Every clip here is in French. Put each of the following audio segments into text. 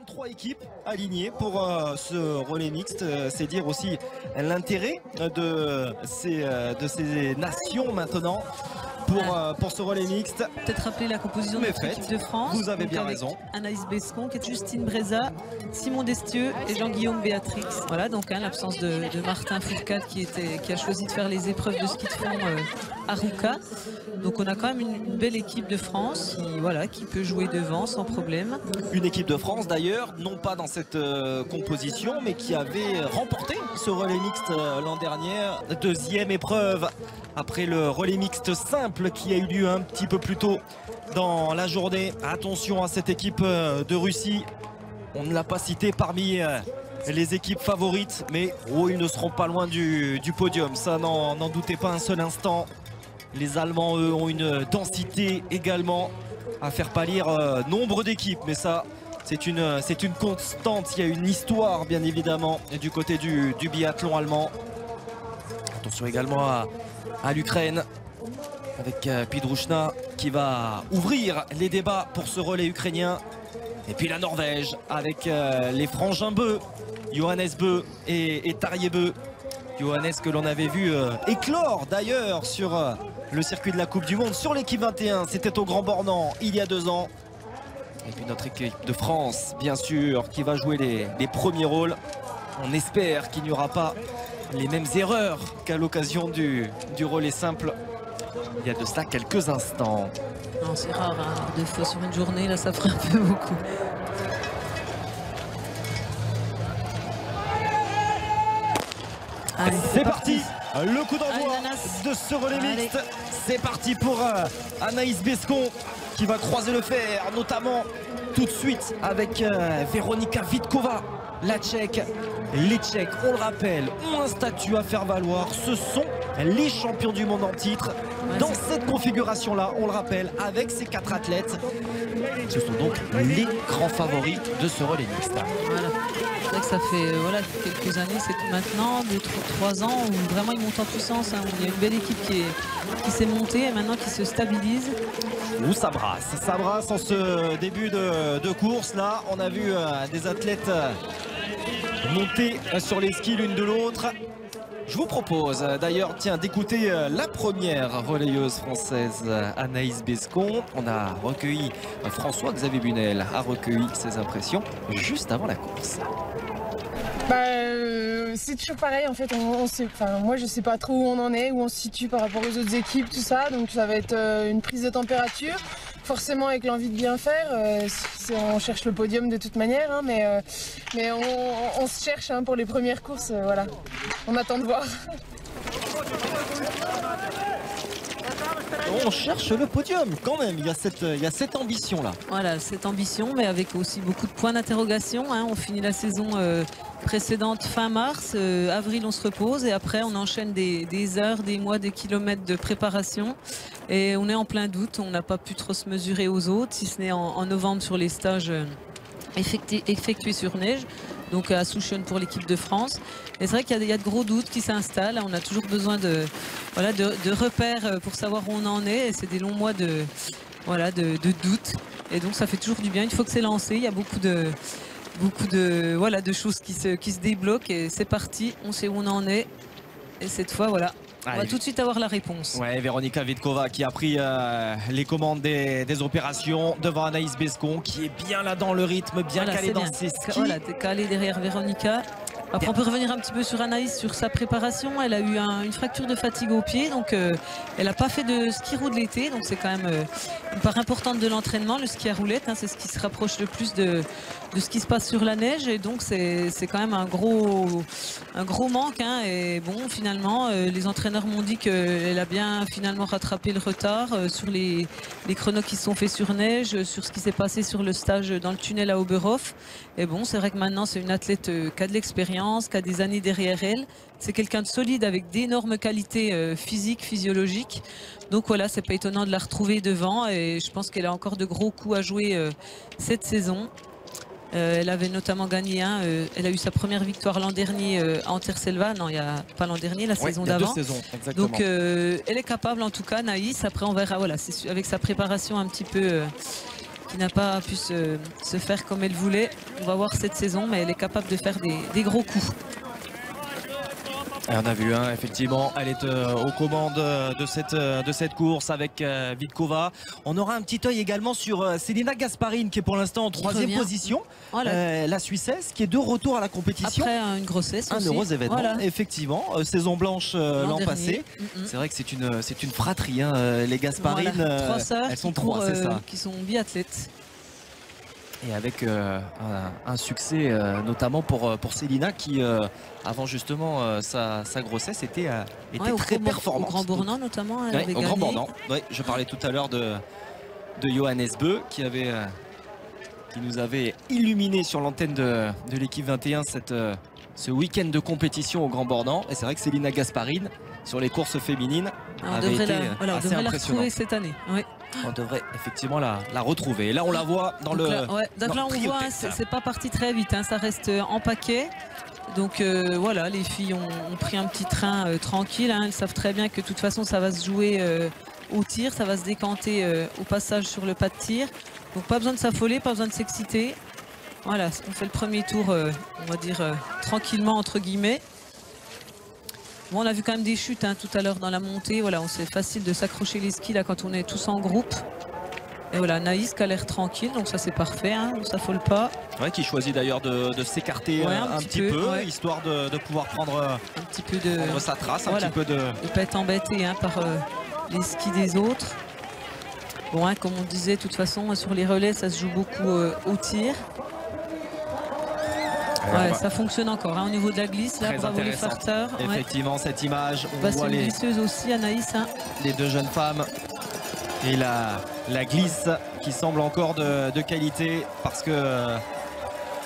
23 équipes alignées pour ce relais mixte. C'est dire aussi l'intérêt de ces nations maintenant pour ce relais mixte. Peut-être rappeler la composition de l'équipe de France. Vous avez bien raison. Anaïs Bescon, Justine Breza, Simon Destieux et Jean-Guillaume Béatrix. Voilà donc l'absence de Martin Fourcade qui a choisi de faire les épreuves de ski de fond à Rouca. Donc on a quand même une belle équipe de France qui peut jouer devant sans problème. Une équipe de France d'ailleurs, non pas dans cette composition, mais qui avait remporté ce relais mixte l'an dernier. Deuxième épreuve après le relais mixte simple qui a eu lieu un petit peu plus tôt dans la journée. Attention à cette équipe de Russie. On ne l'a pas citée parmi les équipes favorites, mais ils ne seront pas loin du podium. Ça, n'en doutez pas un seul instant. Les Allemands, eux, ont une densité également à faire pâlir nombre d'équipes. Mais ça, c'est une constante. Il y a une histoire, bien évidemment, du côté du biathlon allemand. Attention également à l'Ukraine, avec Pidrushna qui va ouvrir les débats pour ce relais ukrainien. Et puis la Norvège, avec les frangins Bö, Johannes Bö et Tarjei Bø. Johannes que l'on avait vu éclore d'ailleurs sur le circuit de la Coupe du Monde, sur l'équipe 21, c'était au Grand Bornand il y a 2 ans. Et puis notre équipe de France, bien sûr, qui va jouer les premiers rôles. On espère qu'il n'y aura pas les mêmes erreurs qu'à l'occasion du relais simple il y a de cela quelques instants. Non, c'est rare, hein. 2 fois sur une journée, là ça ferait un peu beaucoup. C'est parti. Le coup d'envoi de ce relais mixte. C'est parti pour Anaïs Bescon qui va croiser le fer, notamment tout de suite avec Veronika Vitkova, la Tchèque. Les Tchèques, on le rappelle, ont un statut à faire valoir. Ce sont les champions du monde en titre. Dans cette configuration-là, on le rappelle, avec ces 4 athlètes, ce sont donc les grands favoris de ce relais mixte. Voilà. C'est vrai que ça fait quelques années, c'est maintenant, 2-3 ans, où vraiment ils montent en puissance. Hein. Il y a une belle équipe qui s'est montée et maintenant qui se stabilise. Où ça brasse en ce début de course. Là, on a vu des athlètes monter sur les skis l'une de l'autre. Je vous propose d'ailleurs d'écouter la première relayeuse française, Anaïs Bescon. On a recueilli, François-Xavier Bunel a recueilli ses impressions juste avant la course. C'est toujours pareil en fait, moi je sais pas trop où on en est, où on se situe par rapport aux autres équipes, tout ça, donc ça va être une prise de température, forcément avec l'envie de bien faire, on cherche le podium de toute manière, hein, mais on se cherche pour les premières courses, voilà, on attend de voir. On cherche le podium quand même, il y a cette ambition là. Voilà, cette ambition, mais avec aussi beaucoup de points d'interrogation. Hein. On finit la saison précédente fin mars, avril on se repose et après on enchaîne des heures, des mois, des kilomètres de préparation. Et on est en plein doute, on n'a pas pu trop se mesurer aux autres, si ce n'est en novembre sur les stages effectués sur neige. Donc à Souchon pour l'équipe de France. Et c'est vrai qu'il y a de gros doutes qui s'installent. On a toujours besoin de repères pour savoir où on en est. Et c'est des longs mois de doutes. Et donc ça fait toujours du bien. Une fois que c'est lancé, il y a beaucoup de choses qui se débloquent. Et c'est parti, on sait où on en est. Et cette fois, voilà. On va tout de suite avoir la réponse. Ouais, Veronika Vitkova qui a pris les commandes des opérations devant Anaïs Bescon qui est bien là dans le rythme, bien calée dans ses skis. Voilà, t'es calée derrière Veronika. Après, on peut revenir un petit peu sur Anaïs, sur sa préparation. Elle a eu une fracture de fatigue au pied, donc elle n'a pas fait de ski roue de l'été, donc c'est quand même une part importante de l'entraînement, le ski à roulette. Hein, c'est ce qui se rapproche le plus de ce qui se passe sur la neige, et donc c'est quand même un gros manque. Hein, et bon, finalement, les entraîneurs m'ont dit qu'elle a bien finalement rattrapé le retard sur les chronos qui se sont faits sur neige, sur ce qui s'est passé sur le stage dans le tunnel à Oberhof. Et bon, c'est vrai que maintenant c'est une athlète qui a de l'expérience, qui a des années derrière elle. C'est quelqu'un de solide avec d'énormes qualités physiques, physiologiques. Donc voilà, c'est pas étonnant de la retrouver devant, et je pense qu'elle a encore de gros coups à jouer cette saison. Elle avait notamment gagné elle a eu sa première victoire l'an dernier à Anterselva, non, il y a pas l'an dernier, la saison d'avant. Donc elle est capable en tout cas, Naïs. Après on verra, voilà, c'est avec sa préparation un petit peu qui n'a pas pu se faire comme elle voulait. On va voir cette saison, mais elle est capable de faire des gros coups. Et on a vu, hein, effectivement, elle est aux commandes de cette course avec Vitkova. On aura un petit œil également sur Selina Gasparine qui est pour l'instant en 3e position. Voilà. La Suissesse qui est de retour à la compétition. Après une grossesse aussi. Un heureux événement, voilà. Effectivement. Saison blanche l'an passé. C'est vrai que c'est une fratrie, hein, les Gasparine. Voilà. 3 sœurs elles sont 3, c'est ça. Qui sont biathlètes. Et avec un succès notamment pour Selina qui, avant justement sa grossesse, était très performante. Au Grand Bournan notamment, elle avait au gagné. Grand Bournan. Oui, je parlais tout à l'heure de Johannes Beu qui nous avait illuminé sur l'antenne de l'équipe 21 ce week-end de compétition au Grand Bournan. Et c'est vrai que Selina Gasparine, sur les courses féminines, avait été assez la retrouver cette année. Oui. On devrait effectivement la retrouver. Et là, on la voit dans donc là, on voit, c'est pas parti très vite, hein, ça reste en paquet. Donc voilà, les filles ont pris un petit train tranquille. Hein, elles savent très bien que de toute façon, ça va se jouer au tir, ça va se décanter au passage sur le pas de tir. Donc pas besoin de s'affoler, pas besoin de s'exciter. Voilà, on fait le premier tour, on va dire tranquillement entre guillemets. Bon, on a vu quand même des chutes hein, tout à l'heure dans la montée. Voilà, c'est facile de s'accrocher les skis là quand on est tous en groupe. Et voilà, Anaïs qui a l'air tranquille, donc ça c'est parfait, hein, on ne s'affole pas. Ouais, qui choisit d'ailleurs de s'écarter un petit peu histoire de pouvoir prendre un petit peu de prendre sa trace, un petit peu de ne pas être embêté hein, par les skis des autres. Bon, hein, comme on disait, de toute façon, sur les relais, ça se joue beaucoup au tir. Ouais, ça fonctionne encore hein, au niveau de la glisse, là, bravo les farteurs. Effectivement, cette image, on voit les glisseuses aussi, Anaïs. Hein. Les 2 jeunes femmes et la glisse qui semble encore de qualité parce que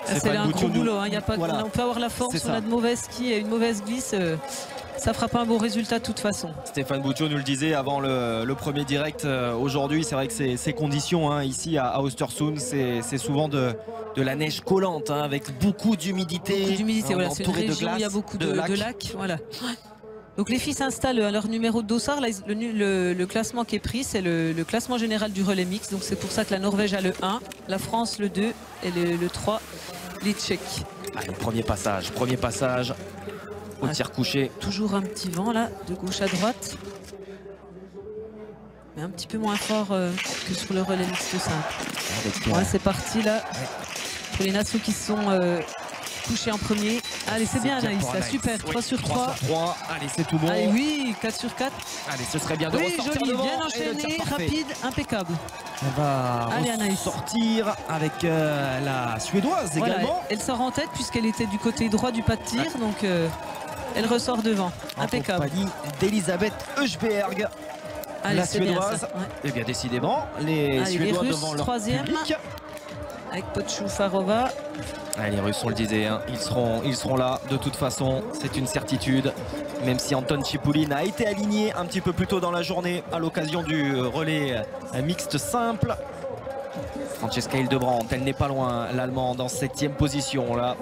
c'est un gros boulot. Hein. On peut avoir la force, on a de mauvais skis et une mauvaise glisse. Ça fera pas un bon résultat de toute façon. Stéphane Boutiot nous le disait avant le premier direct aujourd'hui. C'est vrai que ces conditions hein, ici à Östersund, c'est souvent de la neige collante hein, avec beaucoup d'humidité. Beaucoup d'humidité, voilà, c'est une région où il y a beaucoup de lacs. Voilà. Donc les filles s'installent à leur numéro de dossard. Là, le classement qui est pris, c'est le classement général du relais mix. Donc c'est pour ça que la Norvège a le 1, la France le 2 et le 3, les Tchèques. Allez, premier passage au tir couché. Toujours un petit vent là, de gauche à droite. Mais un petit peu moins fort que sur le relais mixte simple. Ouais, c'est parti là. Pour les nations qui sont couchées en premier. Allez, c'est bien Anaïs, là, super. 3 sur 3. Allez, c'est tout bon. Allez, oui, 4 sur 4. Allez, ce serait bien de ressortir joli, devant. Bien enchaîné, rapide, impeccable. Elle va sortir avec la Suédoise également. Elle sort en tête puisqu'elle était du côté droit du pas de tir. Donc elle ressort devant. Impeccable. En compagnie d'Elisabeth Höchberg. La Suédoise. Et bien décidément, les Suédois les Russes, devant leur 3e. public. Avec Pochou-Farova. Les Russes, on le disait, hein, ils seront là de toute façon, c'est une certitude. Même si Anton Chipoulin a été aligné un petit peu plus tôt dans la journée à l'occasion du relais mixte simple. Francesca Hildebrandt, elle n'est pas loin, l'Allemande en 7e position là.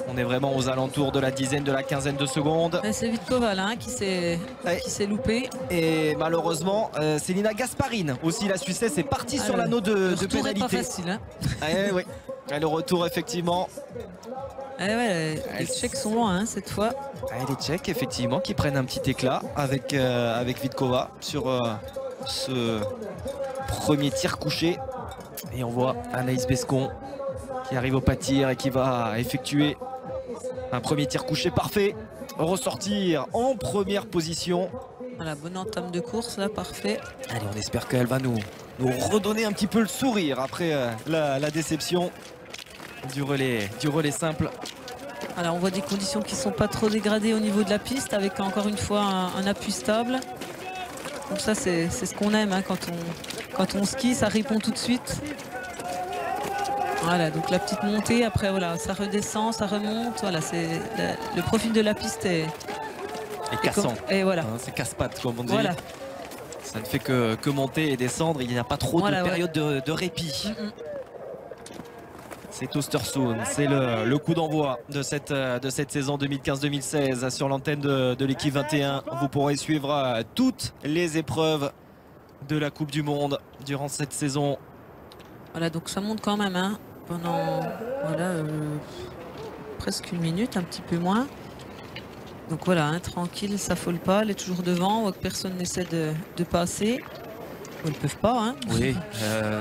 On est vraiment aux alentours de la dizaine, de la quinzaine de secondes. C'est Vitkova là, hein, qui s'est loupé. Et malheureusement, Selina Gasparine aussi, la Suissesse, est partie sur l'anneau de pénalité. Pas facile. Hein. Oui. Et le retour effectivement. Les Tchèques sont loin hein, cette fois. Les Tchèques effectivement qui prennent un petit éclat avec Vitkova sur ce premier tir couché. Et on voit Anaïs Bescon qui arrive au pas de tir et qui va effectuer un premier tir couché parfait. Ressortir en première position. Voilà, bonne entame de course là, parfait. Allez, on espère qu'elle va nous redonner un petit peu le sourire après la déception du relais simple. Alors on voit des conditions qui ne sont pas trop dégradées au niveau de la piste avec encore une fois un appui stable. Donc ça c'est ce qu'on aime hein, quand on skie, ça répond tout de suite. Voilà, donc la petite montée, après voilà, ça redescend, ça remonte. Voilà, le profil de la piste est cassant. Et voilà. Hein, c'est casse-pattes comme on dit. Voilà. Ça ne fait que monter et descendre, il n'y a pas trop de période de répit. C'est Östersund, c'est le coup d'envoi de cette saison 2015-2016 sur l'antenne de l'équipe 21. Vous pourrez suivre toutes les épreuves de la Coupe du Monde durant cette saison. Voilà, donc ça monte quand même hein, pendant voilà, presque 1 minute, un petit peu moins. Donc voilà, hein, tranquille, ça s'affole pas, elle est toujours devant, on voit que personne n'essaie de passer. Ils ne peuvent pas. Hein. Oui,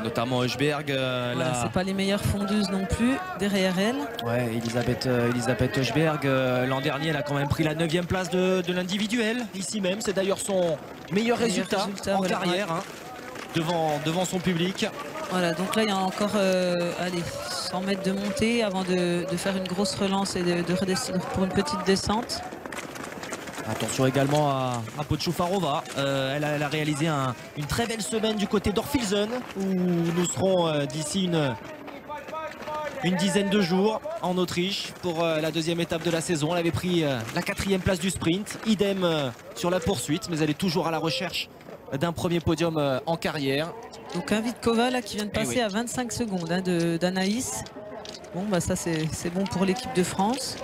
notamment Hochberg. Voilà, c'est pas les meilleures fondeuses non plus derrière elle. Ouais, Elisabeth Hochberg, l'an dernier, elle a quand même pris la 9e place de l'individuel, ici même. C'est d'ailleurs son meilleur résultat en voilà, carrière, hein, devant son public. Voilà, donc là, il y a encore allez, 100 mètres de montée avant de faire une grosse relance et de redescendre pour une petite descente. Attention également à Pochoufarova. Elle a réalisé une très belle semaine du côté d'Orfilsen, où nous serons d'ici une dizaine de jours en Autriche pour la 2e étape de la saison. Elle avait pris la 4e place du sprint, idem sur la poursuite, mais elle est toujours à la recherche d'un premier podium en carrière. Donc un Vitkova là qui vient de passer à 25 secondes hein, d'Anaïs. Bon bah ça c'est bon pour l'équipe de France.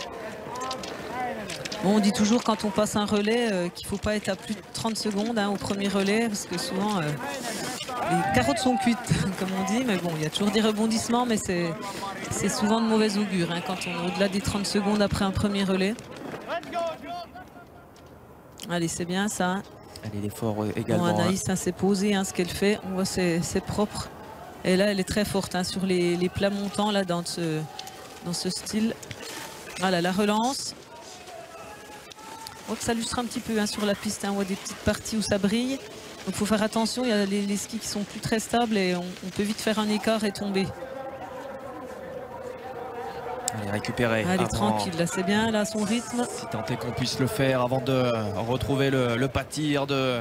Bon, on dit toujours quand on passe un relais qu'il ne faut pas être à plus de 30 secondes hein, au premier relais parce que souvent les carottes sont cuites comme on dit, mais bon il y a toujours des rebondissements, mais c'est souvent de mauvais augure hein, quand on est au-delà des 30 secondes après un premier relais. Allez, c'est bien ça. Allez, l'effort également. Bon, Anaïs hein, s'est posée hein, ce qu'elle fait, on voit c'est propre. Et là elle est très forte hein, sur les plats montants là, dans ce style. Voilà la relance. On voit que ça lustre un petit peu hein, sur la piste, hein. On voit des petites parties où ça brille. Donc il faut faire attention, il y a les skis qui sont plus très stables et on peut vite faire un écart et tomber. Allez, récupérer. Allez, tranquille, là c'est bien, là son rythme. Si tant est qu'on puisse le faire avant de retrouver le pas de tir, de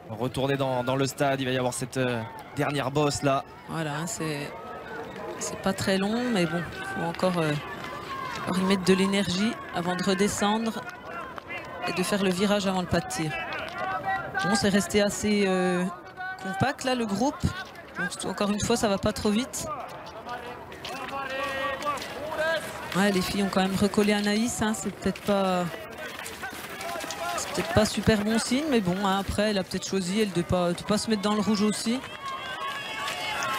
retourner dans le stade. Il va y avoir cette dernière bosse là. Voilà, hein, c'est pas très long, mais bon, il faut encore y mettre de l'énergie avant de redescendre et de faire le virage avant le pas de tir. Bon, c'est resté assez compact là le groupe. Donc, encore une fois, ça va pas trop vite. Ouais, les filles ont quand même recollé Anaïs. Hein, c'est peut-être pas super bon signe, mais bon, hein, après, elle a peut-être choisi elle de pas se mettre dans le rouge aussi.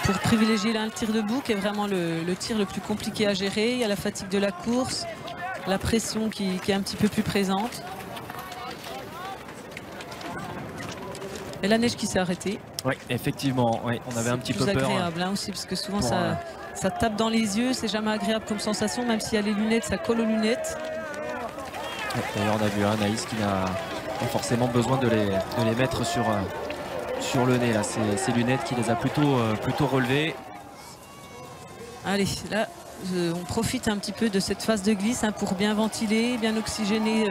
Pour privilégier là, le tir debout, qui est vraiment le tir le plus compliqué à gérer. Il y a la fatigue de la course, la pression qui est un petit peu plus présente. Et la neige qui s'est arrêtée. Oui, effectivement, oui, on avait un petit peu peur. C'est agréable hein, aussi, parce que souvent ça tape dans les yeux, c'est jamais agréable comme sensation, même s'il y a les lunettes, ça colle aux lunettes. D'ailleurs, on a vu Anaïs qui n'a pas forcément besoin de les mettre sur le nez. Là, ces lunettes qui les a plutôt relevées. Allez, là, on profite un petit peu de cette phase de glisse hein, pour bien ventiler, bien oxygéner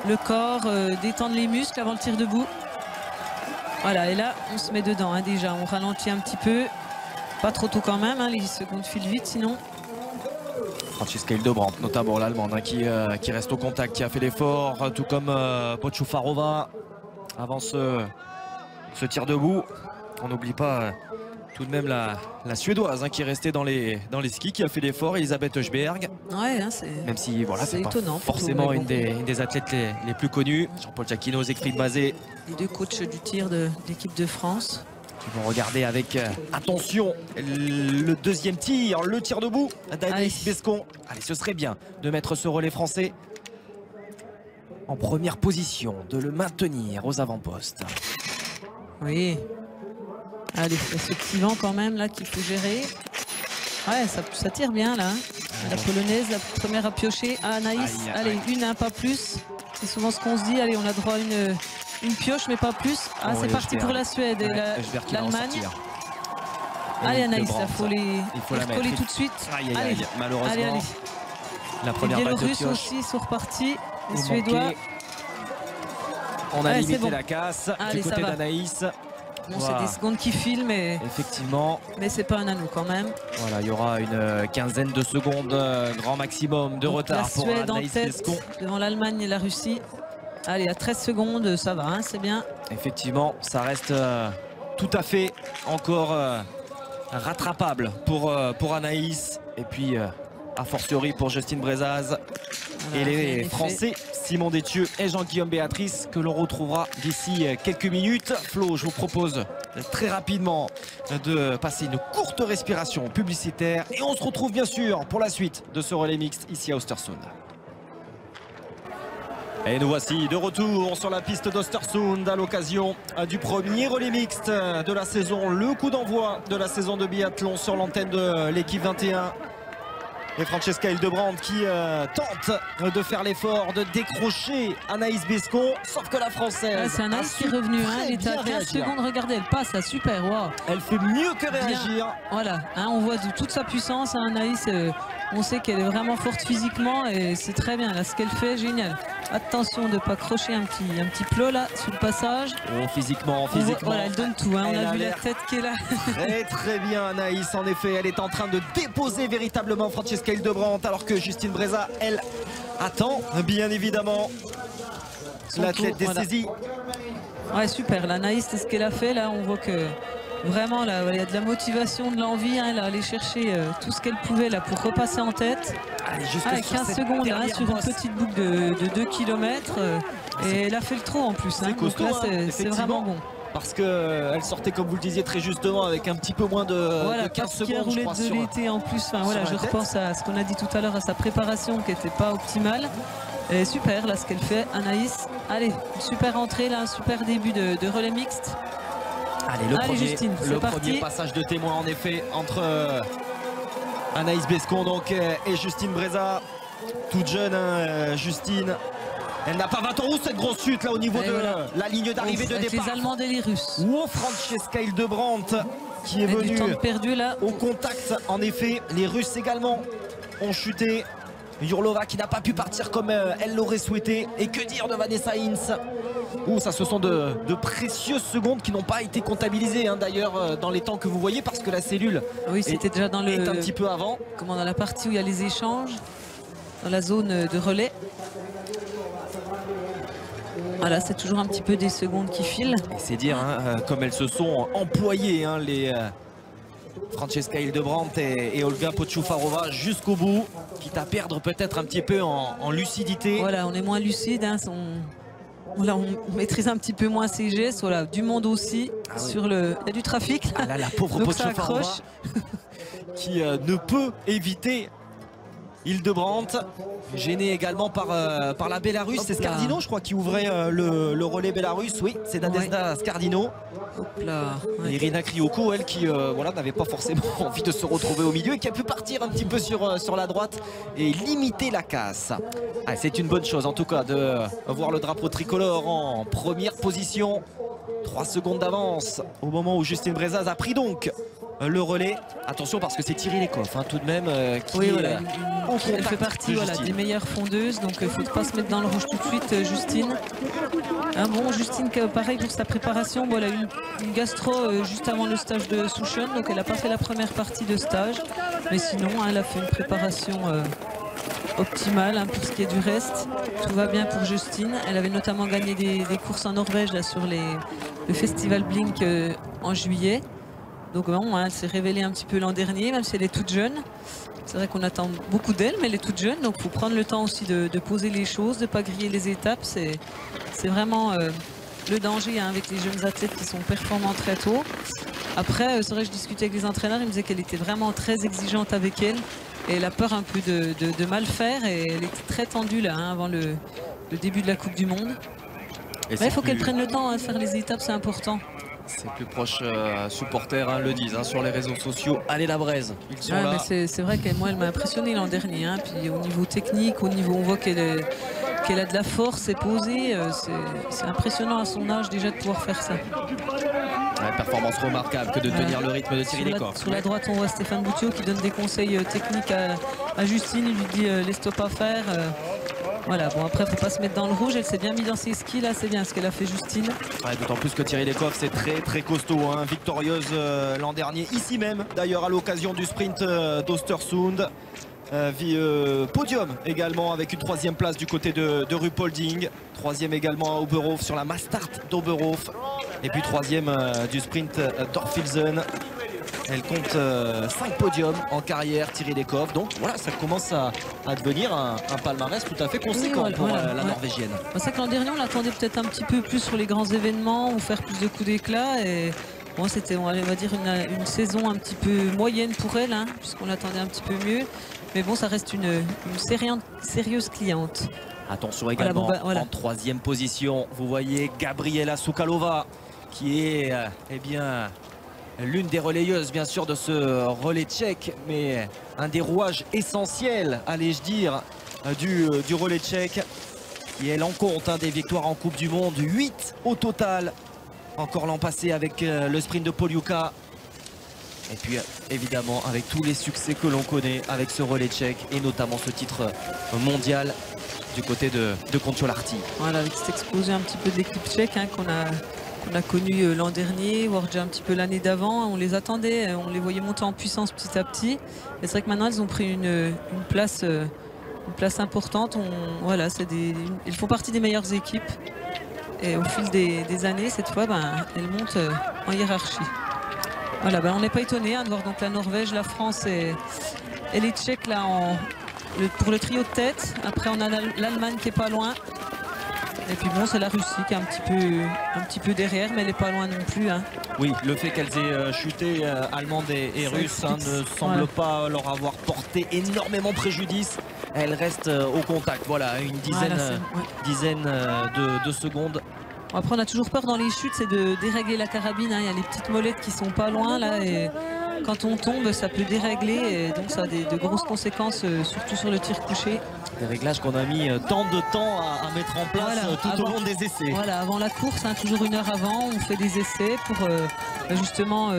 le corps, détendre les muscles avant le tir debout. Voilà, et là, on se met dedans hein, déjà. On ralentit un petit peu. Pas trop tôt quand même, hein, les secondes filent vite sinon. Franziska Hildebrandt, notamment l'Allemande, hein, qui reste au contact, qui a fait l'effort, tout comme Pochoufarova avant ce tir debout. On n'oublie pas tout de même la Suédoise hein, qui est restée dans les skis, qui a fait l'effort, Elisabeth Hochberg. Ouais, hein, même si voilà, c'est étonnant. Pas forcément une des athlètes les plus connues. Jean-Paul Jacquinot, Siegfried Mazet. Les deux coachs du tir de l'équipe de France. Qui vont regarder avec attention le deuxième tir, le tir debout d'Anaïs Bescon. Allez, ce serait bien de mettre ce relais français en première position, de le maintenir aux avant-postes. Oui. Allez, il y a ce petit vent quand même là qu'il faut gérer. Ouais, ça tire bien là. La polonaise, la première à piocher. Ah, Anaïs, allez, une, pas plus. C'est souvent ce qu'on se dit. Allez, on a droit à une pioche, mais pas plus. Ah, c'est parti pour la Suède et l'Allemagne. Allez, Anaïs, il faut les recoller tout de suite. Allez, malheureusement. Allez. La première les balle de Biélorusses pioche aussi sont repartis. Les Suédois. On a limité la casse du côté d'Anaïs. Bon, c'est des secondes qui filent, mais effectivement. Mais c'est pas un anneau quand même. Voilà, il y aura une quinzaine de secondes, grand maximum de retard pour Anaïs Bescon. Devant l'Allemagne et la Russie. Allez, à 13 secondes, ça va, hein, c'est bien. Effectivement, ça reste tout à fait encore rattrapable pour Anaïs. Et puis, a fortiori pour Justine Brezaz. Voilà, et les Français, Simon Détieux et Jean-Guillaume Béatrice, que l'on retrouvera d'ici quelques minutes. Flo, je vous propose très rapidement de passer une courte respiration publicitaire et on se retrouve bien sûr pour la suite de ce relais mixte ici à Östersund. Et nous voici de retour sur la piste d'Östersund à l'occasion du premier relais mixte de la saison, le coup d'envoi de la saison de biathlon sur l'antenne de l'équipe 21. Et Francesca Hildebrandt qui tente de faire l'effort de décrocher Anaïs Bescon, sauf que la Française... c'est Anaïs qui est revenue, elle était à 15 secondes, regardez, elle passe, super, wow. Elle fait mieux que réagir. Bien. Voilà, on voit de toute sa puissance, Anaïs, on sait qu'elle est vraiment forte physiquement et c'est très bien, là, ce qu'elle fait, génial. Attention de ne pas crocher un petit plot là sur le passage. Oh, physiquement. Voilà, elle donne tout, hein. On a vu la tête qui est là. Très bien Anaïs, en effet, elle est en train de déposer véritablement Francesca Hildebrandt alors que Justine Breza, elle, attend bien évidemment l'athlète des saisies. Ouais, super, l'Anaïs, c'est ce qu'elle a fait là, on voit que vraiment là, il y a de la motivation, de l'envie, hein, elle a allé chercher tout ce qu'elle pouvait là pour repasser en tête. Allez, juste 15 secondes hein, sur une petite boucle de 2 km et elle a fait le trot en plus. Hein, costaud, donc là, c'est vraiment bon. Parce qu'elle sortait, comme vous le disiez très justement, avec un petit peu moins de 15 secondes. Qui a roulé de l'été en plus. Enfin, voilà, je repense à ce qu'on a dit tout à l'heure, à sa préparation qui n'était pas optimale. Et super là ce qu'elle fait, Anaïs. Allez, super entrée là, un super début de relais mixte. Allez, le premier passage de témoin en effet entre Anaïs Bescon donc, et Justine Breza. Toute jeune hein, Justine. Elle n'a pas 20 ans. Où cette grosse chute là au niveau de la ligne d'arrivée de départ. Les Allemands et les Russes. Ou Francesca Hildebrandt qui est venue perdu, là. au contact. En effet, les Russes également ont chuté. Yurlova qui n'a pas pu partir comme elle l'aurait souhaité. Et que dire de Vanessa Hintz. Ouh, ça ce sont de précieuses secondes qui n'ont pas été comptabilisées hein, d'ailleurs dans les temps que vous voyez parce que la cellule c'était déjà dans est un petit peu avant. Comment, dans la partie où il y a les échanges, dans la zone de relais. Voilà, c'est toujours un petit peu des secondes qui filent. Et c'est dire hein, comme elles se sont employées hein, les Francesca Hildebrandt et Olga Pochoufarova jusqu'au bout, quitte à perdre peut-être un petit peu en lucidité. Voilà, on est moins lucide, hein, on maîtrise un petit peu moins ses gestes. Voilà, du monde aussi. Sur il y a du trafic. Ah là, la pauvre Pochoufarova qui ne peut éviter Hildebrandt, gêné également par la Bélarusse. C'est Scardino je crois qui ouvrait le relais Bélarusse. Oui, c'est Nadezhda Scardino. Irina Krioko, elle qui voilà, n'avait pas forcément envie de se retrouver au milieu et qui a pu partir un petit peu sur la droite et limiter la casse. Ah, c'est une bonne chose en tout cas de voir le drapeau tricolore en première position. 3 secondes d'avance au moment où Justine Brezaz a pris donc le relais. Attention parce que c'est Thierry Lecoff hein, tout de même qui elle fait partie des meilleures fondeuses, donc il ne faut pas se mettre dans le rouge tout de suite, Justine. Justine pareil pour sa préparation, elle a eu une gastro juste avant le stage de Souchon, donc elle n'a pas fait la première partie de stage, mais sinon elle a fait une préparation optimale hein, pour ce qui est du reste. Tout va bien pour Justine. Elle avait notamment gagné des courses en Norvège là, sur le festival Blink en juillet. Donc elle s'est révélée un petit peu l'an dernier, même si elle est toute jeune. C'est vrai qu'on attend beaucoup d'elle, mais elle est toute jeune. Donc il faut prendre le temps aussi de poser les choses, de ne pas griller les étapes. C'est vraiment le danger hein, avec les jeunes athlètes qui sont performants très tôt. Après, c'est vrai que je discutais avec les entraîneurs, ils me disaient qu'elle était vraiment très exigeante avec elle. Et elle a peur un peu de mal faire. Et elle était très tendue là, hein, avant le début de la Coupe du Monde. Il faut qu'elle prenne le temps hein, de faire les étapes, c'est important. Ses plus proches supporters hein, le disent hein, sur les réseaux sociaux. Allez la Braise, ils sont là. C'est vrai qu'elle elle m'a impressionné l'an dernier. Hein, puis au niveau technique, on voit qu'elle a de la force, c'est posé. C'est impressionnant à son âge déjà de pouvoir faire ça. Performance remarquable que de tenir le rythme de Thierry Lecoff. Sur la droite, on voit Stéphane Boutiot qui donne des conseils techniques à Justine. Il lui dit laisse-toi pas faire. Voilà, bon après faut pas se mettre dans le rouge, elle s'est bien mise dans ses skis là, c'est bien ce qu'elle a fait Justine. D'autant plus que Thierry Lecoff c'est très costaud, hein, victorieuse l'an dernier, ici même d'ailleurs à l'occasion du sprint d'Östersund. Podium également avec une 3e place du côté de Ruhpolding, 3e également à Oberhof sur la Mastart d'Oberhof et puis 3e du sprint d'Orfilsen. Elle compte 5 podiums en carrière, Thierry Lecoff. Donc voilà, ça commence à devenir un palmarès tout à fait conséquent pour la Norvégienne. C'est vrai que l'an dernier, on l'attendait peut-être un petit peu plus sur les grands événements ou faire plus de coups d'éclat. Et Bon, c'était, on va dire, une saison un petit peu moyenne pour elle, hein, puisqu'on l'attendait un petit peu mieux. Mais bon, ça reste une sérieuse cliente. Attention également, voilà. en 3e position, vous voyez Gabriela Soukalova, qui est eh bien l'une des relayeuses bien sûr de ce relais tchèque, mais un des rouages essentiels, allais-je dire, du relais tchèque. Et elle en compte des victoires en Coupe du Monde, 8 au total. Encore l'an passé avec le sprint de Poliuka. Et puis évidemment avec tous les succès que l'on connaît avec ce relais tchèque et notamment ce titre mondial du côté de Kontiolahti. Voilà, avec cette explosion un petit peu d'équipe tchèque qu'on a connu l'an dernier, voire déjà un petit peu l'année d'avant. On les attendait, on les voyait monter en puissance petit à petit. Et c'est vrai que maintenant elles ont pris une place importante. Voilà, ils font partie des meilleures équipes. Et au fil des années, cette fois, elles montent en hiérarchie. Voilà, on n'est pas étonné de voir donc la Norvège, la France et les Tchèques là pour le trio de tête. Après, on a l'Allemagne qui est pas loin. Et puis bon, c'est la Russie qui est un petit peu derrière, mais elle n'est pas loin non plus. Oui, le fait qu'elles aient chuté allemandes et russes ne semble pas leur avoir porté énormément préjudice. Elles restent au contact. Voilà, une dizaine de secondes. Après, on a toujours peur dans les chutes, c'est de dérégler la carabine. Il y a les petites molettes qui sont pas loin là. Et quand on tombe, ça peut dérégler. Et donc ça a de grosses conséquences, surtout sur le tir couché. Des réglages qu'on a mis tant de temps à mettre en place tout au long des essais. Voilà, avant la course, toujours 1 heure avant, on fait des essais pour justement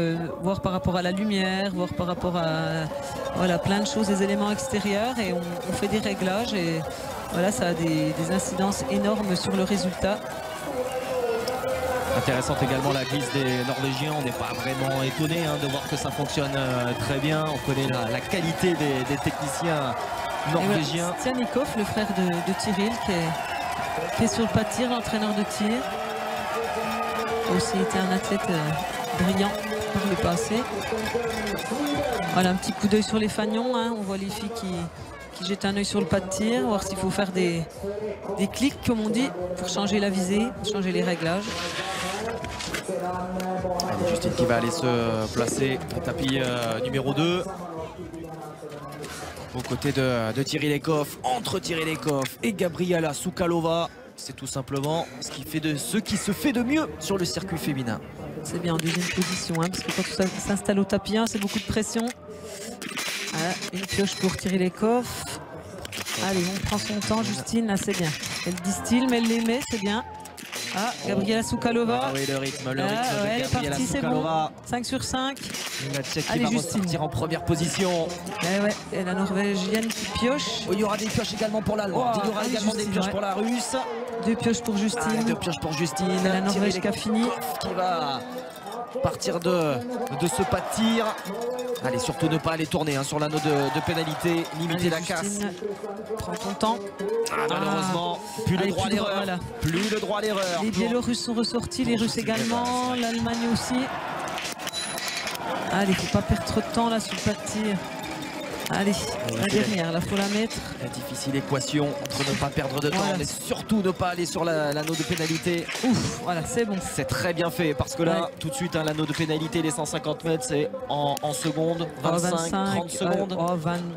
voir par rapport à la lumière, voir par rapport à plein de choses, des éléments extérieurs, et on fait des réglages. Et voilà, ça a des incidences énormes sur le résultat. Intéressante également la glisse des Norvégiens. On n'est pas vraiment étonné de voir que ça fonctionne très bien. On connaît la qualité des techniciens norvégiens. Stianikov, le frère de Tyrrell, qui est sur le pas de tir, l'entraîneur de tir. A aussi été un athlète brillant par le passé. Voilà, un petit coup d'œil sur les fagnons. On voit les filles qui jettent un œil sur le pas de tir, voir s'il faut faire des clics, comme on dit, pour changer la visée, changer les réglages. Allez, Justine qui va aller se placer au tapis numéro 2. Aux côtés de Tyrrell, entre Tyrrell et Gabriela Soukalova. C'est tout simplement ce qui se fait de mieux sur le circuit féminin. C'est bien en 2e position, parce que quand ça s'installe au tapis 1, c'est beaucoup de pression. Voilà, une pioche pour Tyrrell. Allez, on prend son temps, Justine, là c'est bien. Elle distille, mais elle les met, c'est bien. Gabriela Soukalova. Ah oui, le rythme de elle est Gabriela partie, Soukalova. C'est bon. 5 sur 5. La Tchèque qui va ressortir en première position. Et la Norvégienne qui pioche. Il y aura des pioches également pour l'Allemande. Il y aura également des pioches pour la Russe. 2 pioches pour Justine. 2 pioches pour Justine. Et la Norvège qui a fini. Qui va partir de ce pas de tir. Allez, surtout ne pas aller tourner sur l'anneau de pénalité, limiter la casse. Prends ton temps. Malheureusement, plus le droit à l'erreur. Voilà. Plus le droit à l'erreur. Les Biélorusses sont ressortis, les Russes également, l'Allemagne aussi. Allez, il ne faut pas perdre trop de temps là sur le pas de tir. Allez, la dernière, là, faut la mettre. La difficile équation entre ne pas perdre de temps, mais surtout ne pas aller sur l'anneau de pénalité. Ouf, voilà, c'est bon. C'est très bien fait parce que là, tout de suite, l'anneau de pénalité, les 150 mètres, c'est en secondes, 25, 30 secondes.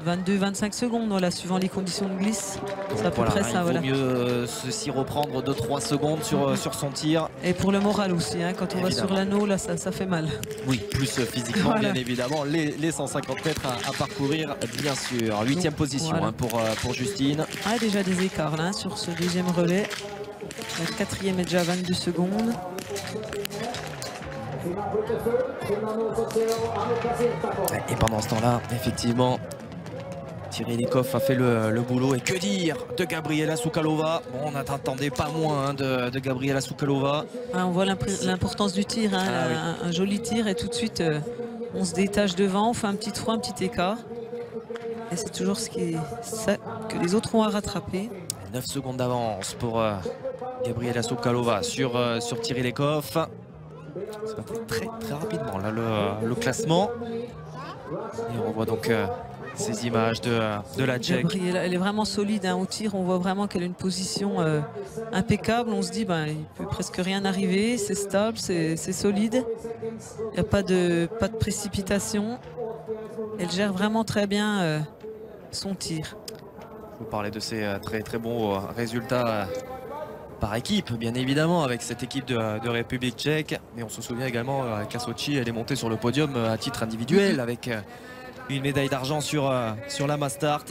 22, 25 secondes, voilà, suivant les conditions de glisse. C'est à peu près ça, voilà. Il vaut mieux s'y reprendre 2-3 secondes sur son tir. Et pour le moral aussi, quand on va sur l'anneau, là, ça fait mal. Oui, plus physiquement, bien évidemment, les 150 mètres à parcourir. Bien sûr, 8e position pour Justine. Déjà des écarts là sur ce 2e relais. La 4e est déjà à 22 secondes. Et pendant ce temps-là, effectivement, Tyrrell a fait le boulot. Et que dire de Gabriela Soukalova? Bon, on n'attendait pas moins de Gabriela Soukalova. On voit l'importance du tir, un joli tir, et tout de suite on se détache devant, on fait un petit trou, un petit écart. Et c'est toujours ça que les autres ont à rattraper. 9 secondes d'avance pour Gabriela Soukalova sur Tyrrell. Ça va très rapidement là, le classement. Et on voit donc ces images de la Tchèque. Gabriela, elle est vraiment solide hein, au tir. On voit vraiment qu'elle a une position impeccable. On se dit il peut presque rien arriver. C'est stable, c'est solide. Il n'y a pas de précipitation. Elle gère vraiment très bien son tir. Je vous parlais de ces très très bons résultats par équipe, bien évidemment, avec cette équipe de République tchèque. Mais on se souvient également qu'à Sochi, elle est montée sur le podium à titre individuel avec une médaille d'argent sur la Mastart.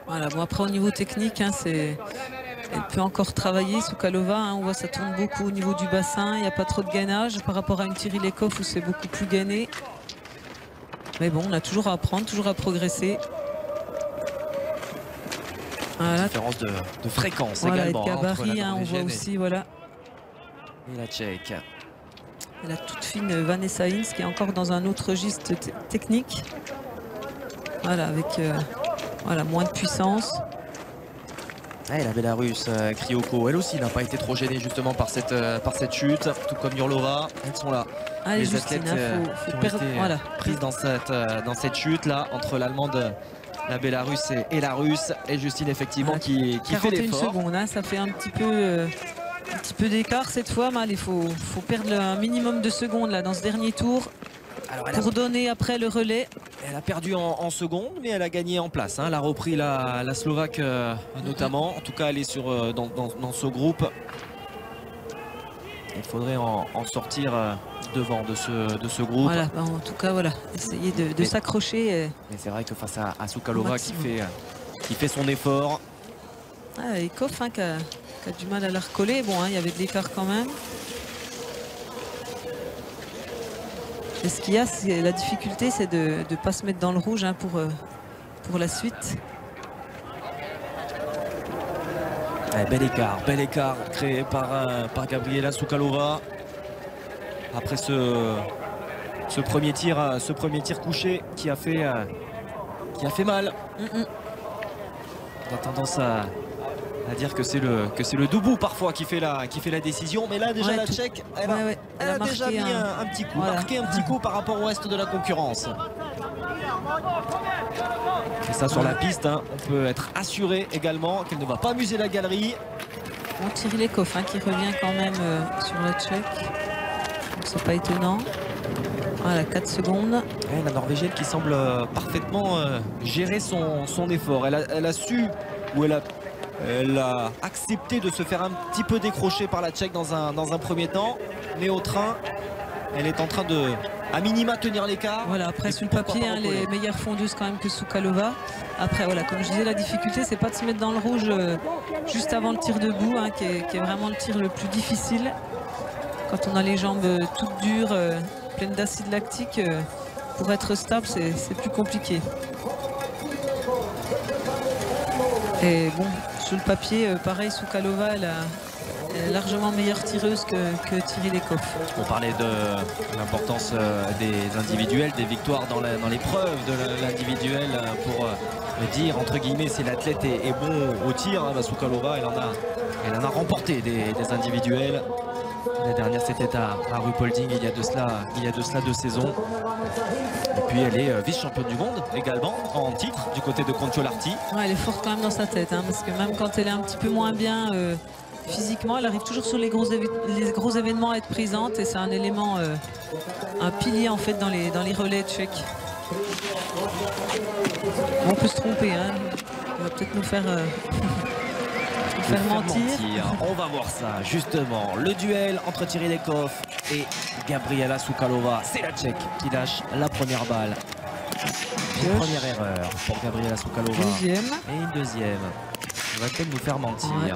Voilà, bon après au niveau technique, hein, elle peut encore travailler, Soukalova. Hein, on voit ça tourne beaucoup au niveau du bassin. Il n'y a pas trop de gainage par rapport à une Thierry Lekhoff où c'est beaucoup plus gainé. Mais bon, on a toujours à apprendre, toujours à progresser. Voilà. Différence de fréquence voilà, également. Et de gabarit, hein, on voit et aussi, voilà. Et la Tchèque. Et la toute fine Vanessa Hinz qui est encore dans un autre registre technique. Voilà, avec voilà, moins de puissance. Et la Bélarusse Kryoko, elle aussi n'a pas été trop gênée justement par cette chute, tout comme Yurlova. Elles sont là. Allez, les Justine, athlètes faut qui ont perdre, été voilà. prises dans cette chute là entre l'Allemande, la Bélarusse et la Russe. Et Justine effectivement voilà. qui fait 41 l'effort. secondes, hein, ça fait un petit peu d'écart cette fois, mais il faut perdre un minimum de secondes là dans ce dernier tour. Alors, pour donner après le relais. Elle a perdu en seconde, mais elle a gagné en place. Hein. Elle a repris la Slovaque notamment. En tout cas, elle est dans ce groupe. Il faudrait en sortir devant de ce groupe. Voilà, en tout cas, voilà, essayer de s'accrocher. Mais c'est vrai que face à Soukalova qui fait son effort. Ah, et Koff hein, qui a du mal à la recoller. Bon, hein, il y avait de l'écart quand même. Et ce qu'il y a, la difficulté, c'est de ne pas se mettre dans le rouge hein, pour la suite. Bel écart créé par Gabriela Soukalova. Après ce premier tir couché qui a fait mal. On a tendance à dire que c'est le Doubou parfois qui fait la décision, mais là déjà la Tchèque elle a déjà mis un petit coup, marqué un petit coup par rapport au reste de la concurrence. Et ça sur la piste, hein, on peut être assuré également qu'elle ne va pas amuser la galerie. On tire les coffres hein, qui revient quand même sur la Tchèque, donc c'est pas étonnant. Voilà, 4 secondes. Et la Norvégienne qui semble parfaitement gérer son effort. Elle a su, ou elle a accepté de se faire un petit peu décrocher par la Tchèque dans un premier temps. Mais au train, elle est en train de, à minima, tenir l'écart. Voilà, après sur le papier, hein, les meilleures fondeuses quand même que Soukalova. Après, voilà, comme je disais, la difficulté, c'est pas de se mettre dans le rouge juste avant le tir debout, hein, qui est vraiment le tir le plus difficile. Quand on a les jambes toutes dures, pleines d'acide lactique, pour être stable, c'est plus compliqué. Et bon, sur le papier, pareil, Soukalova, elle est largement meilleure tireuse que Thierry Lekhoff. On parlait de l'importance des individuels, des victoires dans l'épreuve de l'individuel pour dire, entre guillemets, si l'athlète est bon au tir. Hein, Soukalova, elle en a remporté des individuels. La dernière, c'était à Ruhpolding il y a de cela 2 saisons. Et puis elle est vice-championne du monde également en titre du côté de Kontiolahti. Ouais, elle est forte quand même dans sa tête, hein, parce que même quand elle est un petit peu moins bien physiquement, elle arrive toujours sur les gros événements à être présente, et c'est un élément, un pilier en fait dans les relais tchèques. On peut se tromper, hein. On va peut-être nous faire mentir. On va voir ça justement. Le duel entre Thierry Lekhoff et Gabriela Soukalova. C'est la Tchèque qui lâche la première balle. Une première erreur pour Gabriela Soukalova. Deuxième. Et une deuxième. On va peut-être nous faire mentir. Ouais.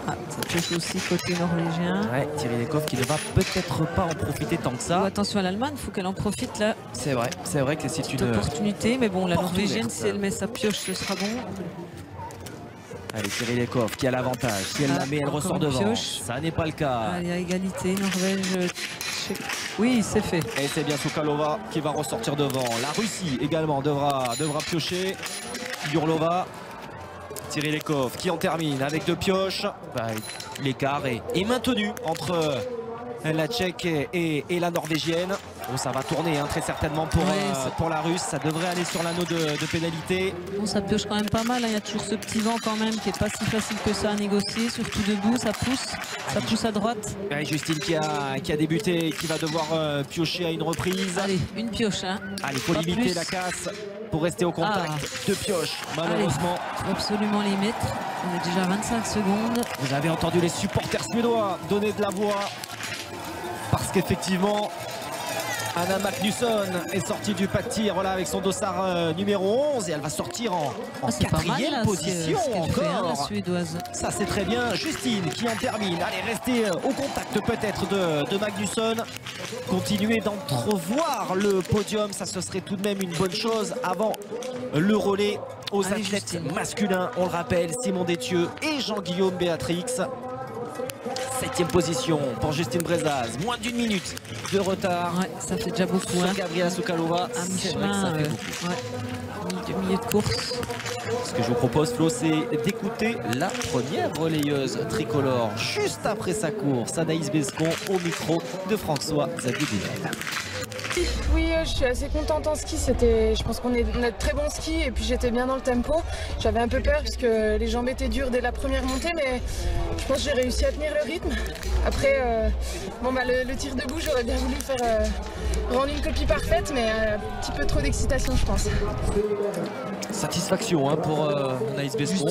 Ah, ça pêche aussi côté norvégien. Ouais, Thierry Lekhoff qui ne va peut-être pas en profiter tant que ça. Oh, attention à l'Allemagne, il faut qu'elle en profite là. C'est vrai que c'est une opportunité, mais bon, la Norvégienne, ouverte. si elle met sa pioche, ce sera bon. Allez, Thierry Lekhoff qui a l'avantage. Si elle la met, elle ressort devant. Pioche. Ça n'est pas le cas. Il y a égalité, Norvège. Oui, c'est fait. Et c'est bien Soukalova qui va ressortir devant. La Russie également devra piocher. Yurlova. Thierry Lekhoff qui en termine avec 2 pioches. L'écart est maintenu entre la Tchèque et la Norvégienne. Oh, ça va tourner très certainement pour la Russe. Ça devrait aller sur l'anneau de pénalité. Bon, ça pioche quand même pas mal. Il y a toujours ce petit vent quand même qui est pas si facile que ça à négocier. Surtout debout, ça pousse à droite. Ouais, Justine qui a débuté et qui va devoir piocher à une reprise. Allez, une pioche. Allez, il faut limiter la casse pour rester au contact de pioche. Malheureusement. Il faut absolument les mettre. On est déjà à 25 secondes. Vous avez entendu les supporters suédois donner de la voix. Parce qu'effectivement, Anna Magnusson est sortie du pas de tir voilà, avec son dossard numéro 11 et elle va sortir en quatrième position encore. La suédoise. Ça c'est très bien. Justine qui en termine. Allez, rester au contact peut-être de Magnusson. Continuer d'entrevoir le podium, ça ce serait tout de même une bonne chose avant le relais aux athlètes masculins. On le rappelle, Simon Détieux et Jean-Guillaume Béatrix. 7e position pour Justine Brezaz, moins d'1 minute de retard. Ouais, ça fait déjà beaucoup. Sur Gabriela Soukalova, à mi-chemin, milieu de course. Ce que je vous propose, Flo, c'est d'écouter la première relayeuse tricolore juste après sa course, Anaïs Bescon au micro de François-Xavier Dunel. Oui, je suis assez contente en ski. Je pense qu'on a de très bons skis et puis j'étais bien dans le tempo. J'avais un peu peur parce que les jambes étaient dures dès la première montée, mais je pense que j'ai réussi à tenir le rythme. Après, le tir debout, j'aurais bien voulu rendre une copie parfaite, mais un petit peu trop d'excitation, je pense. Satisfaction pour Anaïs Bescon.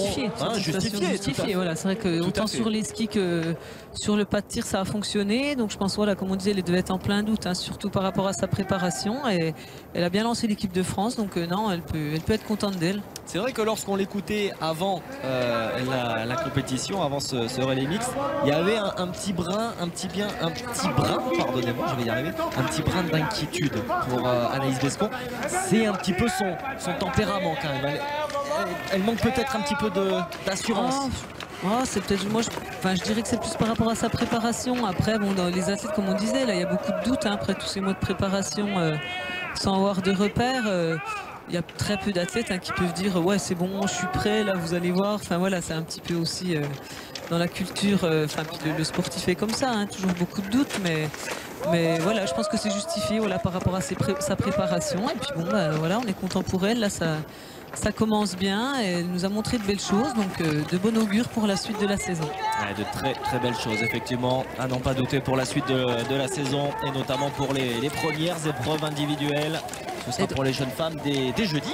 Justifié. Voilà, c'est vrai que autant sur les skis que sur le pas de tir, ça a fonctionné. Donc je pense, voilà, comme on disait, elle devait être en plein doute, surtout par rapport à sa préparation. Et elle a bien lancé l'équipe de France, donc non, elle peut être contente d'elle. C'est vrai que lorsqu'on l'écoutait avant la compétition, avant ce relais mixte, il y avait un petit brin, pardonnez-moi, je vais y arriver, un petit brin d'inquiétude pour Anaïs Bescon. C'est un petit peu son tempérament quand même. Elle manque peut-être un petit peu d'assurance. C'est peut-être je dirais que c'est plus par rapport à sa préparation. Après, bon, dans les athlètes, comme on disait, là, il y a beaucoup de doutes après tous ces mois de préparation sans avoir de repères. Il y a très peu d'athlètes qui peuvent dire ouais, c'est bon, je suis prêt, là vous allez voir. Enfin voilà, c'est un petit peu aussi dans la culture. Le sportif est comme ça, toujours beaucoup de doutes, mais voilà, je pense que c'est justifié, voilà, par rapport à sa préparation. Et puis bon, voilà, on est content pour elle. Là, ça commence bien et elle nous a montré de belles choses, donc de bon augure pour la suite de la saison. Ouais, de très très belles choses effectivement, à n'en pas douter pour la suite de la saison et notamment pour les premières épreuves individuelles. Ce sera pour les jeunes femmes dès jeudi.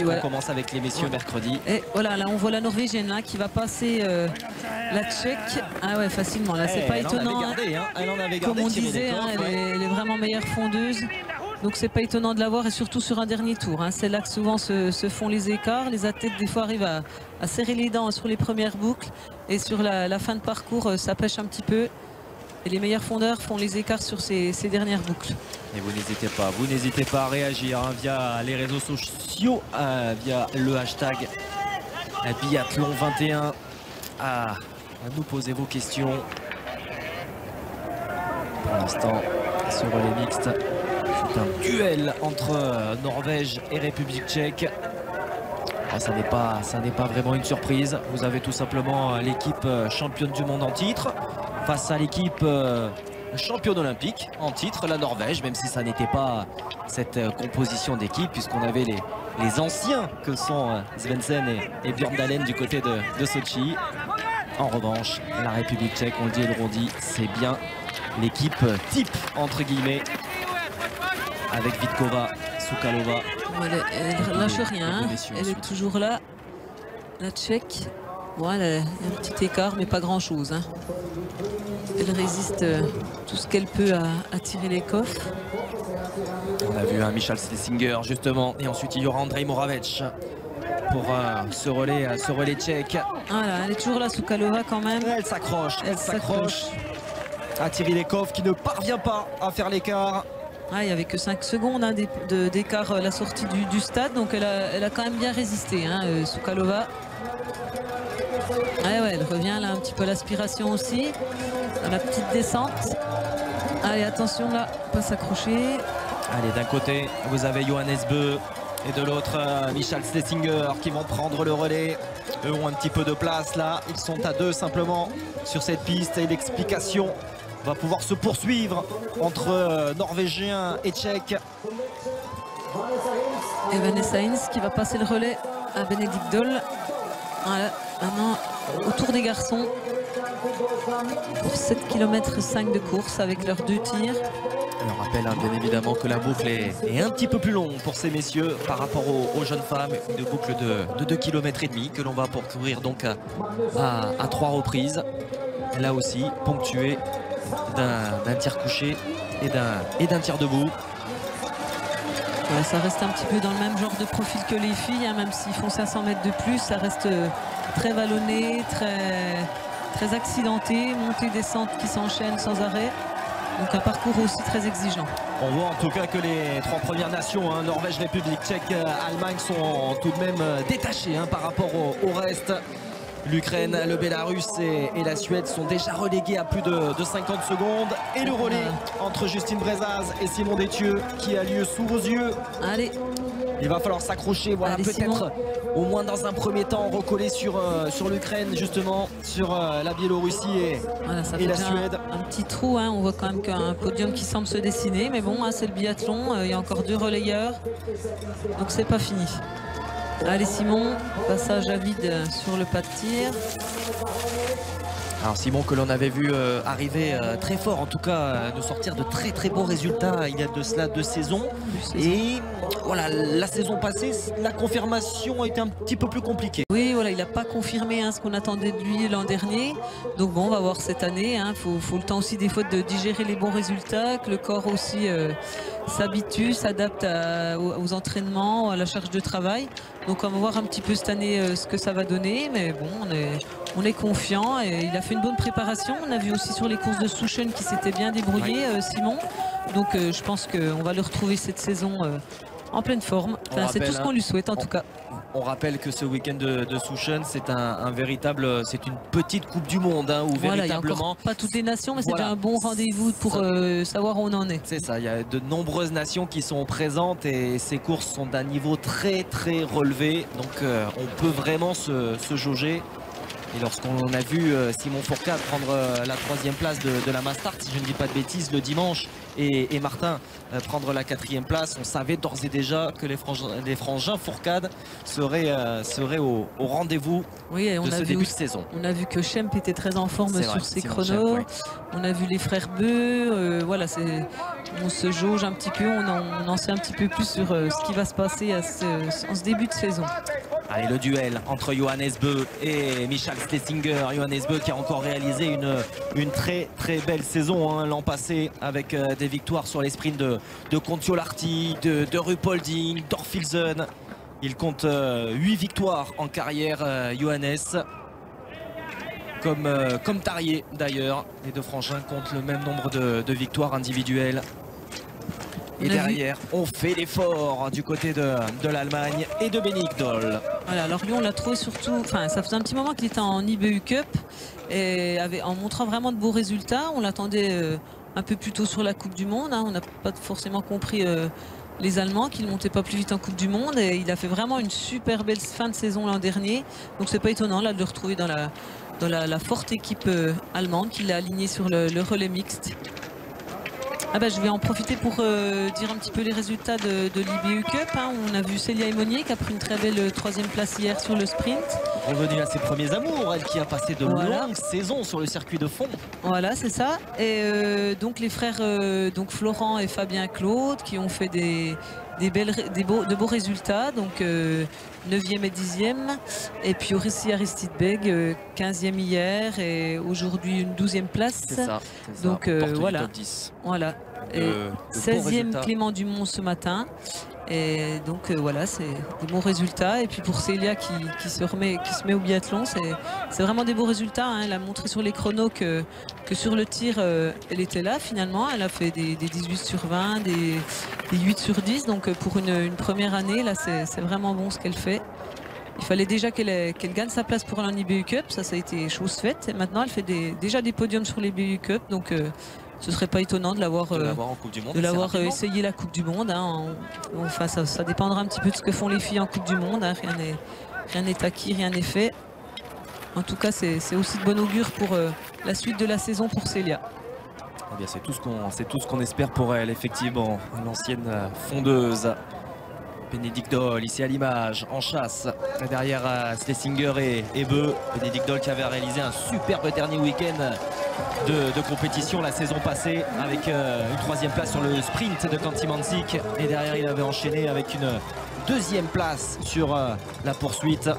Voilà. On commence avec les messieurs mercredi. Et voilà, là on voit la Norvégienne là, qui va passer la Tchèque. Ah ouais, facilement. Là, c'est pas étonnant. Elle en avait gardé, comme on disait, elle est vraiment meilleure fondeuse. Donc c'est pas étonnant de la voir, et surtout sur un dernier tour. C'est là que souvent se font les écarts. Les athlètes des fois arrivent à serrer les dents sur les premières boucles. Et sur la fin de parcours, ça pêche un petit peu. Et les meilleurs fondeurs font les écarts sur ces dernières boucles. Et vous n'hésitez pas à réagir via les réseaux sociaux, via le hashtag Biathlon21, à nous poser vos questions. Pour l'instant, ce relais mixte, c'est un duel entre Norvège et République tchèque. Ça n'est pas vraiment une surprise. Vous avez tout simplement l'équipe championne du monde en titre face à l'équipe championne olympique en titre, la Norvège, même si ça n'était pas cette composition d'équipe, puisqu'on avait les anciens que sont Svensson et Bjørndalen du côté de Sochi. En revanche, la République tchèque, on le dit et le redit, c'est bien l'équipe type entre guillemets, avec Vitkova, Soukalova. Elle lâche rien, elle est toujours là, la Tchèque. Voilà, il y a un petit écart, mais pas grand chose. Elle résiste tout ce qu'elle peut à tirer les coffres. On a vu un Michal Schlesinger justement, et ensuite il y aura Andrej Moravec pour ce relais tchèque. Voilà, elle est toujours là, Soukalova quand même. Elle s'accroche à Thierry Lekov qui ne parvient pas à faire l'écart. Il n'y avait que 5 secondes d'écart à la sortie du stade, donc elle a quand même bien résisté, Soukalova. Elle revient là un petit peu à l'aspiration aussi, dans la petite descente. Allez, attention là, pas s'accrocher. Allez, d'un côté vous avez Johannes Bö et de l'autre Michal Schlesinger qui vont prendre le relais. Eux ont un petit peu de place là, ils sont à deux simplement sur cette piste, et l'explication va pouvoir se poursuivre entre Norvégiens et Tchèques. Et Vanessa Hins qui va passer le relais à Bénédicte Doll. Voilà, maintenant au tour des garçons pour 7 km 5 de course avec leurs 2 tirs. On rappelle bien évidemment que la boucle est un petit peu plus longue pour ces messieurs par rapport aux jeunes femmes. Une boucle de 2,5 km que l'on va parcourir donc à 3 reprises. Là aussi ponctué d'un tir couché et d'un tir debout. Ouais, ça reste un petit peu dans le même genre de profil que les filles, hein, même s'ils font 500 mètres de plus, ça reste très vallonné, très accidenté, montée descente qui s'enchaînent sans arrêt. Donc un parcours aussi très exigeant. On voit en tout cas que les 3 premières nations, hein, Norvège, République tchèque, Allemagne, sont tout de même détachées par rapport au reste. L'Ukraine, le Bélarus et la Suède sont déjà relégués à plus de 50 secondes. Et le relais entre Justine Brezaz et Simon Détieux qui a lieu sous vos yeux. Allez. Il va falloir s'accrocher, voilà, peut-être au moins dans un premier temps recoller sur l'Ukraine, justement, sur la Biélorussie et la Suède. Un petit trou, hein. On voit quand même qu'un podium qui semble se dessiner. Mais bon, c'est le biathlon, il y a encore 2 relayeurs. Donc c'est pas fini. Allez Simon, passage à vide sur le pas de tir. Alors Simon que l'on avait vu arriver très fort, en tout cas de sortir de très bons résultats il y a de cela 2 saisons. Et voilà, la saison passée, la confirmation a été un petit peu plus compliquée. Oui, voilà, il n'a pas confirmé ce qu'on attendait de lui l'an dernier. Donc bon, on va voir cette année. Faut le temps aussi des fois de digérer les bons résultats, que le corps aussi s'habitue, s'adapte aux entraînements, à la charge de travail. Donc on va voir un petit peu cette année ce que ça va donner. Mais bon, on est confiant et il a fait une bonne préparation. On a vu aussi sur les courses de Souchen qui s'était bien débrouillé, Simon. Donc je pense qu'on va le retrouver cette saison en pleine forme. Enfin, c'est tout ce qu'on lui souhaite en tout cas. On rappelle que ce week-end de Souchen, c'est un véritable, c'est une petite Coupe du Monde où voilà, véritablement. Il y a encore pas toutes les nations, mais c'est déjà un bon rendez-vous pour savoir où on en est. C'est ça, il y a de nombreuses nations qui sont présentes et ces courses sont d'un niveau très relevé. Donc on peut vraiment se jauger. Et lorsqu'on a vu Simon Fourcade prendre la 3e place de la Mastart, si je ne dis pas de bêtises, le dimanche, et Martin prendre la 4e place, on savait d'ores et déjà que les frangins Fourcade seraient au rendez-vous de ce début de saison. On a vu que Schemp était très en forme sur ses chronos. On a vu les frères Beu. Voilà, on se jauge un petit peu, on en sait un petit peu plus sur ce qui va se passer en ce début de saison. Allez, le duel entre Johannes Beu et Michael Schlesinger. Johannes Beu qui a encore réalisé une très belle saison l'an passé avec des victoires sur les sprints de Kontiolahti, de Ruhpolding, d'Orfilsen. Il compte 8 victoires en carrière, Johannes. Comme Tarier d'ailleurs. Les 2 frangins comptent le même nombre de victoires individuelles. Et derrière, on fait l'effort du côté de l'Allemagne et de Bénédicte Doll. Voilà, alors lui, on l'a trouvé surtout, enfin, ça faisait un petit moment qu'il était en IBU Cup et en montrant vraiment de beaux résultats. On l'attendait un peu plus tôt sur la Coupe du Monde. On n'a pas forcément compris les Allemands qui ne montaient pas plus vite en Coupe du Monde. Et il a fait vraiment une super belle fin de saison l'an dernier. Donc c'est pas étonnant là de le retrouver dans la forte équipe allemande qui l'a aligné sur le relais mixte. Je vais en profiter pour dire un petit peu les résultats de l'IBU Cup. On a vu Célia Aymonier qui a pris une très belle 3e place hier sur le sprint. Revenue à ses premiers amours, elle qui a passé de longues saisons sur le circuit de fond. Voilà, c'est ça. Et donc les frères donc Florent et Fabien Claude qui ont fait de beaux résultats. Donc 9e et 10e. Et puis aussi Aristide Beg, 15e hier et aujourd'hui une 12e place. C'est ça. Donc voilà. Top 10. Voilà. Et 16e Clément Dumont ce matin. Et donc voilà, c'est des bons résultats. Et puis pour Célia qui se met au biathlon, c'est vraiment des beaux résultats. Elle a montré sur les chronos que sur le tir, elle était là finalement. Elle a fait des 18 sur 20, des 8 sur 10. Donc pour une première année, là, c'est vraiment bon ce qu'elle fait. Il fallait déjà qu'elle gagne sa place pour l'IBU Cup. Ça a été chose faite. Et maintenant, elle fait déjà des podiums sur les BU Cup. Donc ce serait pas étonnant de l'avoir en Coupe du Monde, essayé la Coupe du Monde. Enfin, ça dépendra un petit peu de ce que font les filles en Coupe du Monde. Rien n'est acquis, rien n'est fait. En tout cas, c'est aussi de bon augure pour la suite de la saison pour Célia. Eh bien, c'est tout ce qu'on espère pour elle, effectivement, l'ancienne fondeuse. Bénédicte Doll ici à l'image, en chasse derrière Schlesinger et Beu. Bénédicte Doll qui avait réalisé un superbe dernier week-end de compétition la saison passée avec une 3e place sur le sprint de Khanty-Mansick. Et derrière, il avait enchaîné avec une 2e place sur la poursuite.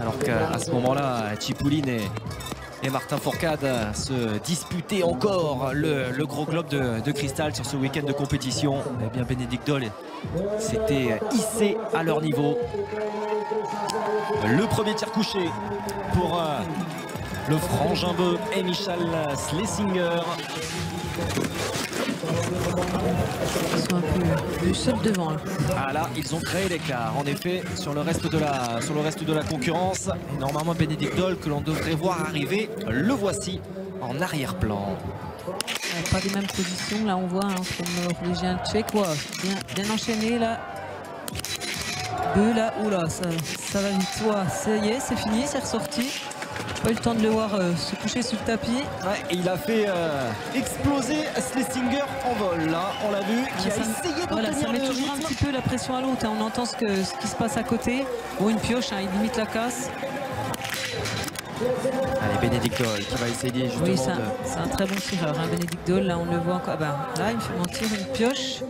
Alors qu'à ce moment-là, Chipouline et Martin Fourcade se disputaient encore le gros globe de cristal sur ce week-end de compétition. Eh bien, Bénédicte Doll s'était hissé à leur niveau. Le premier tir couché pour le frangin Beu et Michal Schlesinger. Ils sont un peu plus seuls devant. Là. Ah là, ils ont créé l'écart. En effet, sur le reste de la concurrence. Et normalement, Bénédicte Doll, que l'on devrait voir arriver, le voici en arrière-plan. Pas les mêmes positions. Là, on voit entre le norvégien tchèque. Ouais, bien enchaîné là. Beu là, oula, ça va vite. Ouais, ça y est, c'est fini, c'est ressorti. Pas eu le temps de le voir se coucher sur le tapis. Ouais, et il a fait exploser Schlesinger en vol. Là, on l'a vu, qui a essayé de voilà, ça met toujours un petit peu la pression à l'autre. Hein. On entend ce qui se passe à côté. Bon, une pioche, hein, il limite la casse. Allez, Bénédicte Doll qui va essayer justement oui, c'est un très bon tireur. Hein, Bénédicte Doll, là, on le voit encore. Ah ben, là, il me fait mentir, une pioche.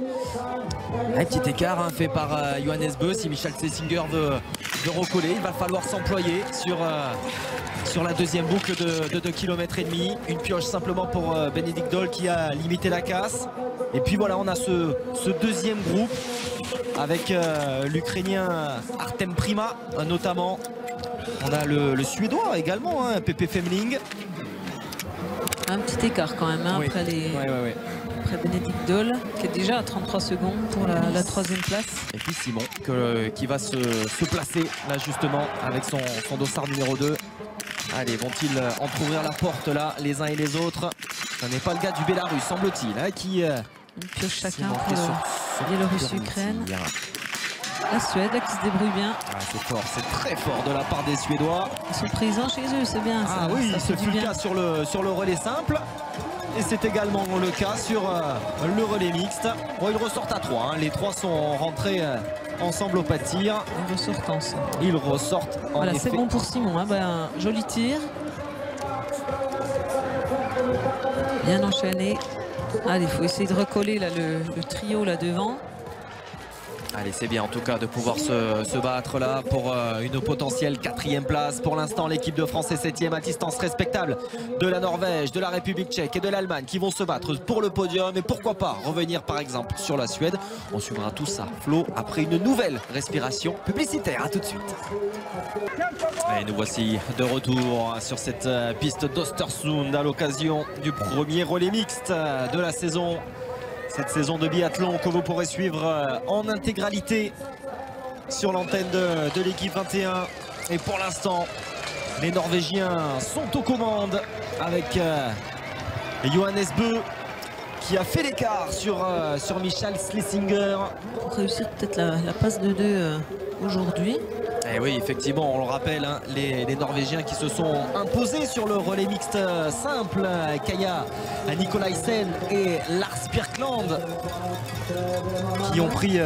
Un petit écart hein, fait par Johannes Beu. Si Michal Schlesinger veut recoller, il va falloir s'employer sur la 2e boucle de 2,5 km. Une pioche simplement pour Bénédicte Doll qui a limité la casse. Et puis voilà, on a ce 2e groupe avec l'Ukrainien Artem Prima notamment. On a le Suédois également, hein, Pepe Femling. Un petit écart quand même hein, oui. Après Bénédicte Doll qui est déjà à 33 secondes pour la 3e place. Et puis Simon qui va se placer là justement avec son dossard numéro 2. Allez, vont-ils entrouvrir la porte là les uns et les autres? Ce n'est pas le gars du Bélarus semble-t-il hein, qui une pioche chacun pour Biélorusse-Ukraine. La Suède là, qui se débrouille bien. Ah, c'est fort, c'est très fort de la part des Suédois. Ils sont présents chez eux, c'est bien. Ah ça, oui, ça ce fut le cas sur le relais simple. Et c'est également le cas sur le relais mixte. Bon, ils ressortent à 3. Hein. Les 3 sont rentrés ensemble au pas de tir. Ils ressortent ensemble. Ils ressortent en voilà, effet. C'est bon pour Simon. Hein. Ben, joli tir. Bien enchaîné. Allez, il faut essayer de recoller là, le trio là devant. Allez, c'est bien en tout cas de pouvoir se battre là pour une potentielle 4e place. Pour l'instant, l'équipe de France est 7e à distance respectable de la Norvège, de la République tchèque et de l'Allemagne qui vont se battre pour le podium. Et pourquoi pas revenir par exemple sur la Suède. On suivra tout ça, Flo, après une nouvelle respiration publicitaire. À tout de suite. Et nous voici de retour sur cette piste d'Östersund à l'occasion du premier relais mixte de la saison. Cette saison de biathlon que vous pourrez suivre en intégralité sur l'antenne de l'équipe 21. Et pour l'instant, les Norvégiens sont aux commandes avec Johannes Beu qui a fait l'écart sur Michal Schlesinger. Pour réussir peut-être la passe de 2 aujourd'hui. Et oui, effectivement, on le rappelle, hein, les Norvégiens qui se sont imposés sur le relais mixte simple, Kaja Nikolaisen et Lars Birkland, qui ont pris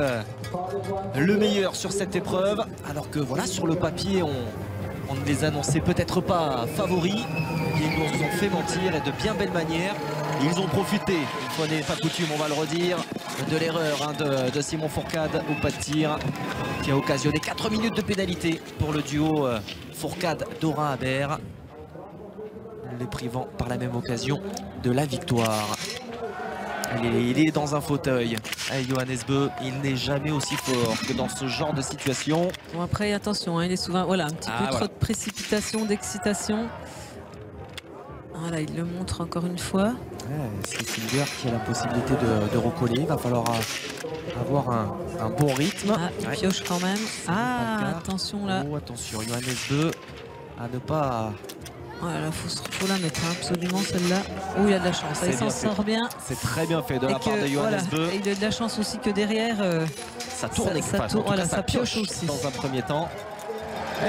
le meilleur sur cette épreuve. Alors que voilà, sur le papier, on ne les annonçait peut-être pas favoris. Ils nous ont fait mentir et de bien belle manière. Ils ont profité, une fois n'est pas coutume, on va le redire, de l'erreur hein, de Simon Fourcade au pas de tir, qui a occasionné 4 minutes de pénalité pour le duo Fourcade-Dora Aber, les privant par la même occasion de la victoire. Il est dans un fauteuil. Johannes Beu, il n'est jamais aussi fort que dans ce genre de situation. Bon, après, attention, hein, il est souvent voilà, un petit peu trop de précipitation, d'excitation. Voilà, il le montre encore une fois. Schlesinger qui a la possibilité de recoller. Il va falloir avoir un bon rythme. Ah, pioche quand même. Ah, attention là. Oh, attention, Johannes Beu à ne pas... Voilà, faut la mettre hein, absolument celle-là. Oh, il a de la chance. Il s'en sort bien. C'est très bien fait de la part de Johannes Beu. Et il a de la chance aussi que derrière, ça tourne, voilà, ça pioche aussi. Dans un premier temps.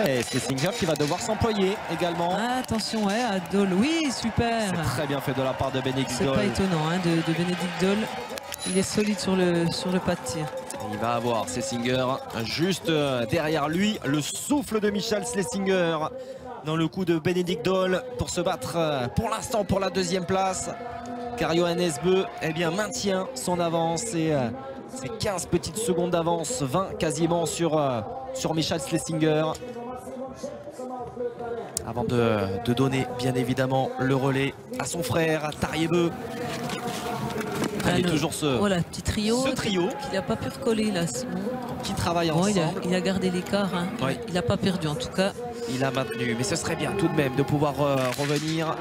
Et Schlesinger qui va devoir s'employer également. Ah, attention, ouais, à Doll. Oui, super. C'est très bien fait de la part de Bénédicte C'est Doll. pas étonnant hein, de Bénédicte Doll. Il est solide sur le pas de tir. Il va avoir Schlesinger juste derrière lui. Le souffle de Michal Schlesinger dans le coup de Bénédicte Doll pour se battre pour l'instant pour la deuxième place. Car Johannes Beu maintient son avance et c'est 15 petites secondes d'avance, 20 quasiment sur Michal Schlesinger. Avant de donner bien évidemment le relais à son frère, Tariebeu. Toujours voilà, petit trio, trio qu'il n'a pas pu recoller là, Simon. Qui travaille bon, ensemble. Il a gardé l'écart, hein. Oui. Il n'a pas perdu en tout cas. Il a maintenu, mais ce serait bien tout de même de pouvoir revenir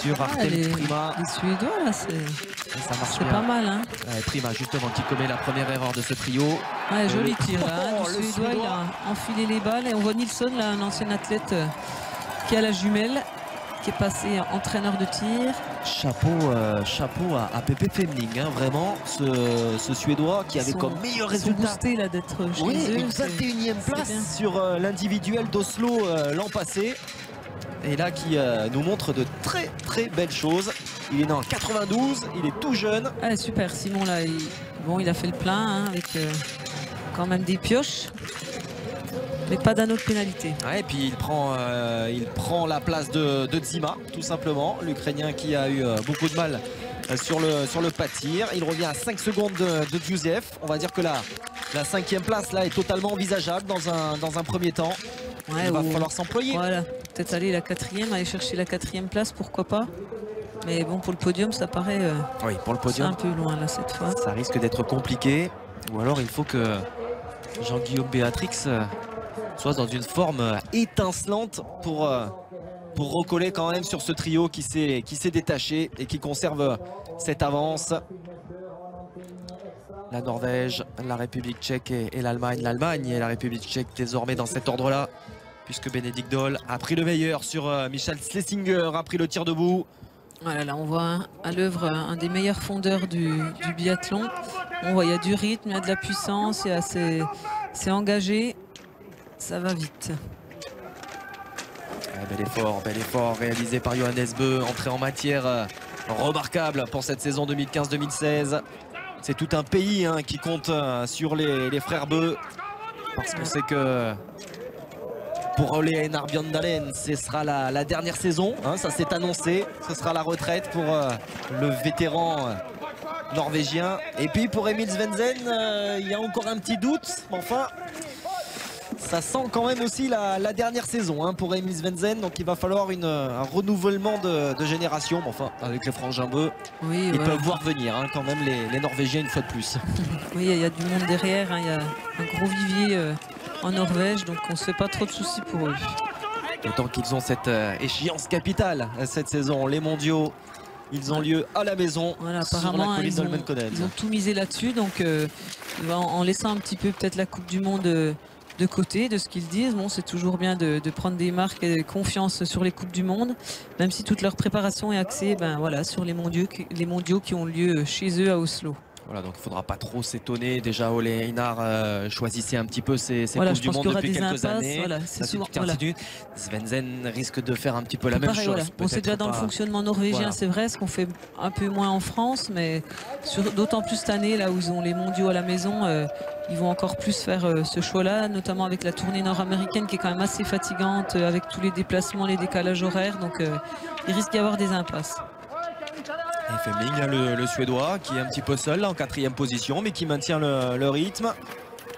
sur Artem Prima. Les Suédois là, c'est pas mal. Hein. Prima justement qui commet la première erreur de ce trio. Ouais, joli tir là. Le Suédois, il a enfilé les balles et on voit Nilsson, là, un ancien athlète qui a la jumelle, qui est passé entraîneur de tir. Chapeau à Pepe Femling, hein, vraiment ce Suédois qui avait comme meilleur résultat boosté là d'être chez eux. Une 21e place sur l'individuel d'Oslo l'an passé. Et là qui nous montre de très très belles choses. Il est né en 92, il est tout jeune. Ah, super Simon là, il a fait le plein hein, avec quand même des pioches. Mais pas d'anneau de pénalité. Ouais, et puis il prend la place de Dzima, tout simplement. L'Ukrainien qui a eu beaucoup de mal sur le pas de tir. Il revient à 5 secondes de Djuziev. On va dire que la 5e place là est totalement envisageable dans un premier temps. Ouais, il va falloir s'employer. Voilà, peut-être aller la 4e, aller chercher la 4e place, pourquoi pas. Mais bon, pour le podium, ça paraît oui, pour le podium, un peu loin là cette fois. Ça risque d'être compliqué. Ou alors il faut que Jean-Guillaume Béatrix soit dans une forme étincelante pour recoller quand même sur ce trio qui s'est détaché et qui conserve cette avance. La Norvège, la République tchèque et l'Allemagne. L'Allemagne et la République tchèque désormais dans cet ordre-là, puisque Bénédicte Doll a pris le meilleur sur Michal Schlesinger, a pris le tir debout. Voilà, là on voit à l'œuvre un des meilleurs fondeurs du biathlon. On voit il y a du rythme, il y a de la puissance, c'est engagé. Ça va vite. Bel effort réalisé par Johannes Beu. Entrée en matière remarquable pour cette saison 2015-2016. C'est tout un pays hein, qui compte sur les frères Beu. Parce qu'on sait que pour Ole Einar Bjørndalen, ce sera la dernière saison. Hein, ça s'est annoncé. Ce sera la retraite pour le vétéran norvégien. Et puis pour Emil Svendsen, il y a encore un petit doute. Enfin... Ça sent quand même aussi la dernière saison hein, pour Emil Svendsen, donc il va falloir un renouvellement de génération. Mais enfin, avec les frangins Beu, oui, ils peuvent voir venir hein, quand même les Norvégiens une fois de plus. Oui, il y a du monde derrière, hein, il y a un gros vivier en Norvège, donc on ne se fait pas trop de soucis pour eux. D'autant qu'ils ont cette échéance capitale cette saison, les mondiaux. Ils ont lieu à la maison, voilà, sur la colline d'Holmenkollen. Ils ont tout misé là-dessus, donc en laissant un petit peu peut-être la Coupe du Monde de côté de ce qu'ils disent. Bon, c'est toujours bien de prendre des marques et de confiance sur les Coupes du Monde, même si toute leur préparation est axée voilà, sur les mondiaux qui ont lieu chez eux à Oslo. Voilà, donc il ne faudra pas trop s'étonner. Déjà, Ole Einar choisissait un petit peu ses voilà, Coupes du Monde depuis quelques années. Voilà, c'est souvent, voilà. Svendsen risque de faire un petit peu la même chose. Voilà. Bon, c'est déjà dans le fonctionnement norvégien, voilà. C'est vrai, ce qu'on fait un peu moins en France, mais d'autant plus cette année, là où ils ont les mondiaux à la maison, ils vont encore plus faire ce choix-là, notamment avec la tournée nord-américaine qui est quand même assez fatigante, avec tous les déplacements, les décalages horaires, donc il risque d'y avoir des impasses. Et Femling, le Suédois, qui est un petit peu seul là, en 4e position, mais qui maintient le rythme.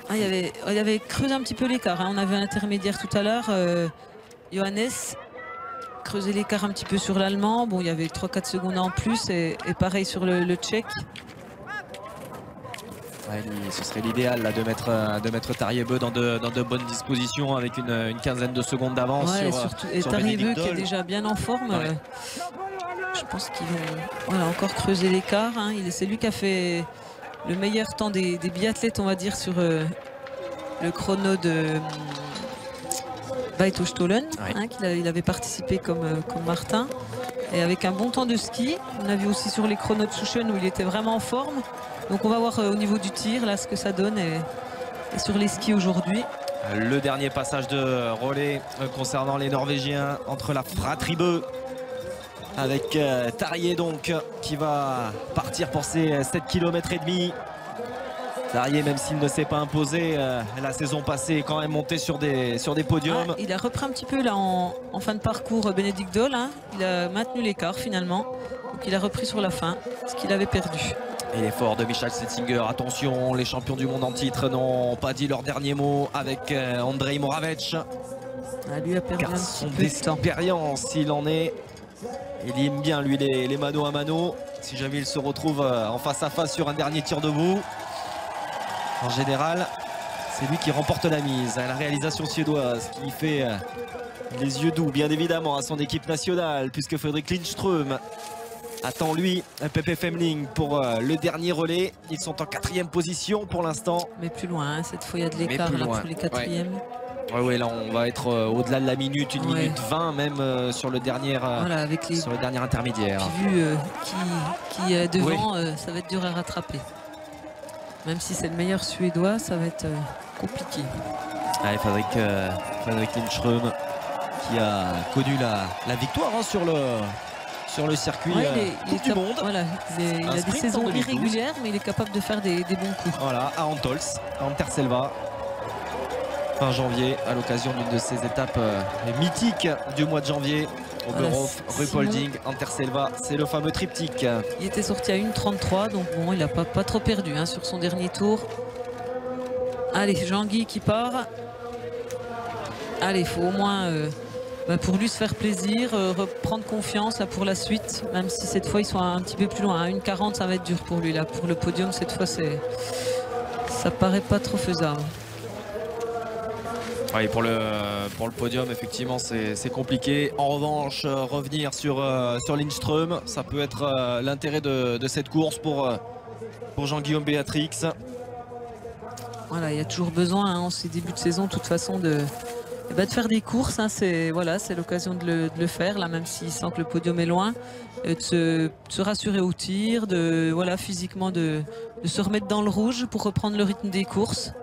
Ah, il y avait creusé un petit peu l'écart. Hein. On avait un intermédiaire tout à l'heure. Johannes creusait l'écart un petit peu sur l'Allemand. Bon, il y avait 3-4 secondes en plus et pareil sur le Tchèque. Ouais, ce serait l'idéal de mettre Tariebeu dans de bonnes dispositions avec une quinzaine de secondes d'avance sur Tariebeu qui est déjà bien en forme. Ouais. Je pense qu'ils vont encore creuser l'écart. Hein. C'est lui qui a fait le meilleur temps des biathlètes, on va dire, sur le chrono de Weitostolen. Ouais. Hein, il avait participé comme Martin. Et avec un bon temps de ski. On a vu aussi sur les chronos de Souchen où il était vraiment en forme. Donc on va voir au niveau du tir là ce que ça donne et sur les skis aujourd'hui. Le dernier passage de relais concernant les Norvégiens entre la fratrie Bø avec Tarjei donc qui va partir pour ses 7 km et demi. Tarjei, même s'il ne s'est pas imposé la saison passée, est quand même monté sur des podiums. Ah, il a repris un petit peu là en fin de parcours Bénédicte Doll, hein. Il a maintenu l'écart finalement. Donc il a repris sur la fin ce qu'il avait perdu. Et l'effort de Michael Setzinger, attention, les champions du monde en titre n'ont pas dit leur dernier mot avec Andrej Moravec. Lui a perdu un Son petit peu de temps. d'expérience, il en est. Il aime bien lui les mano à mano. Si jamais il se retrouve en face à face sur un dernier tir debout. En général, c'est lui qui remporte la mise. La réalisation suédoise qui fait les yeux doux, bien évidemment, à son équipe nationale, puisque Fredrik Lindström attend lui Pepe Femling pour le dernier relais. Ils sont en 4e position pour l'instant. Mais plus loin, hein. Cette fois il y a de l'écart entre les 4e. Ouais, là on va être au-delà de la minute, 1 minute 20 même sur le dernier, voilà, avec les... sur le dernier intermédiaire. Puis vu qui est devant, ça va être dur à rattraper. Même si c'est le meilleur suédois, ça va être compliqué. Allez, Fredrik Lindström qui a connu la victoire hein, sur le circuit Coupe du Monde. Voilà, il a des saisons irrégulières, mais il est capable de faire des bons coups. Voilà, à Antols, à Anterselva, fin janvier, à l'occasion d'une de ces étapes mythiques du mois de janvier. Oberhof, Ruhpolding, Anterselva, c'est le fameux triptyque. Il était sorti à 1,33, donc bon, il n'a pas trop perdu hein, sur son dernier tour. Allez, Jean-Guy qui part. Allez, il faut au moins... pour lui se faire plaisir, reprendre confiance là, pour la suite, même si cette fois ils sont un petit peu plus loin. 1,40 ça va être dur pour lui là. Pour le podium cette fois ça paraît pas trop faisable. Oui, pour le podium effectivement c'est compliqué. En revanche revenir sur Lindström, ça peut être l'intérêt de cette course pour Jean-Guillaume Béatrix. Voilà, il y a toujours besoin hein, en ces débuts de saison de toute façon de faire des courses, hein, c'est l'occasion de le faire, là, même s'il sent que le podium est loin, de se rassurer au tir, physiquement de se remettre dans le rouge pour reprendre le rythme des courses.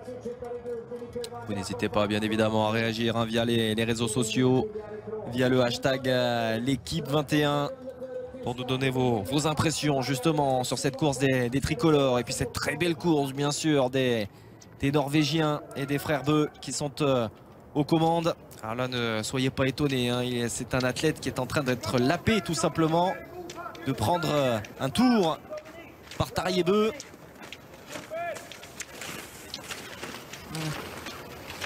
Vous n'hésitez pas bien évidemment à réagir hein, via les réseaux sociaux, via le hashtag l'équipe 21 pour nous donner vos impressions justement sur cette course des tricolores et puis cette très belle course bien sûr des Norvégiens et des frères Bø qui sont aux commandes. Alors là ne soyez pas étonnés hein, c'est un athlète qui est en train d'être lapé tout simplement, de prendre un tour par Tarjei Bø.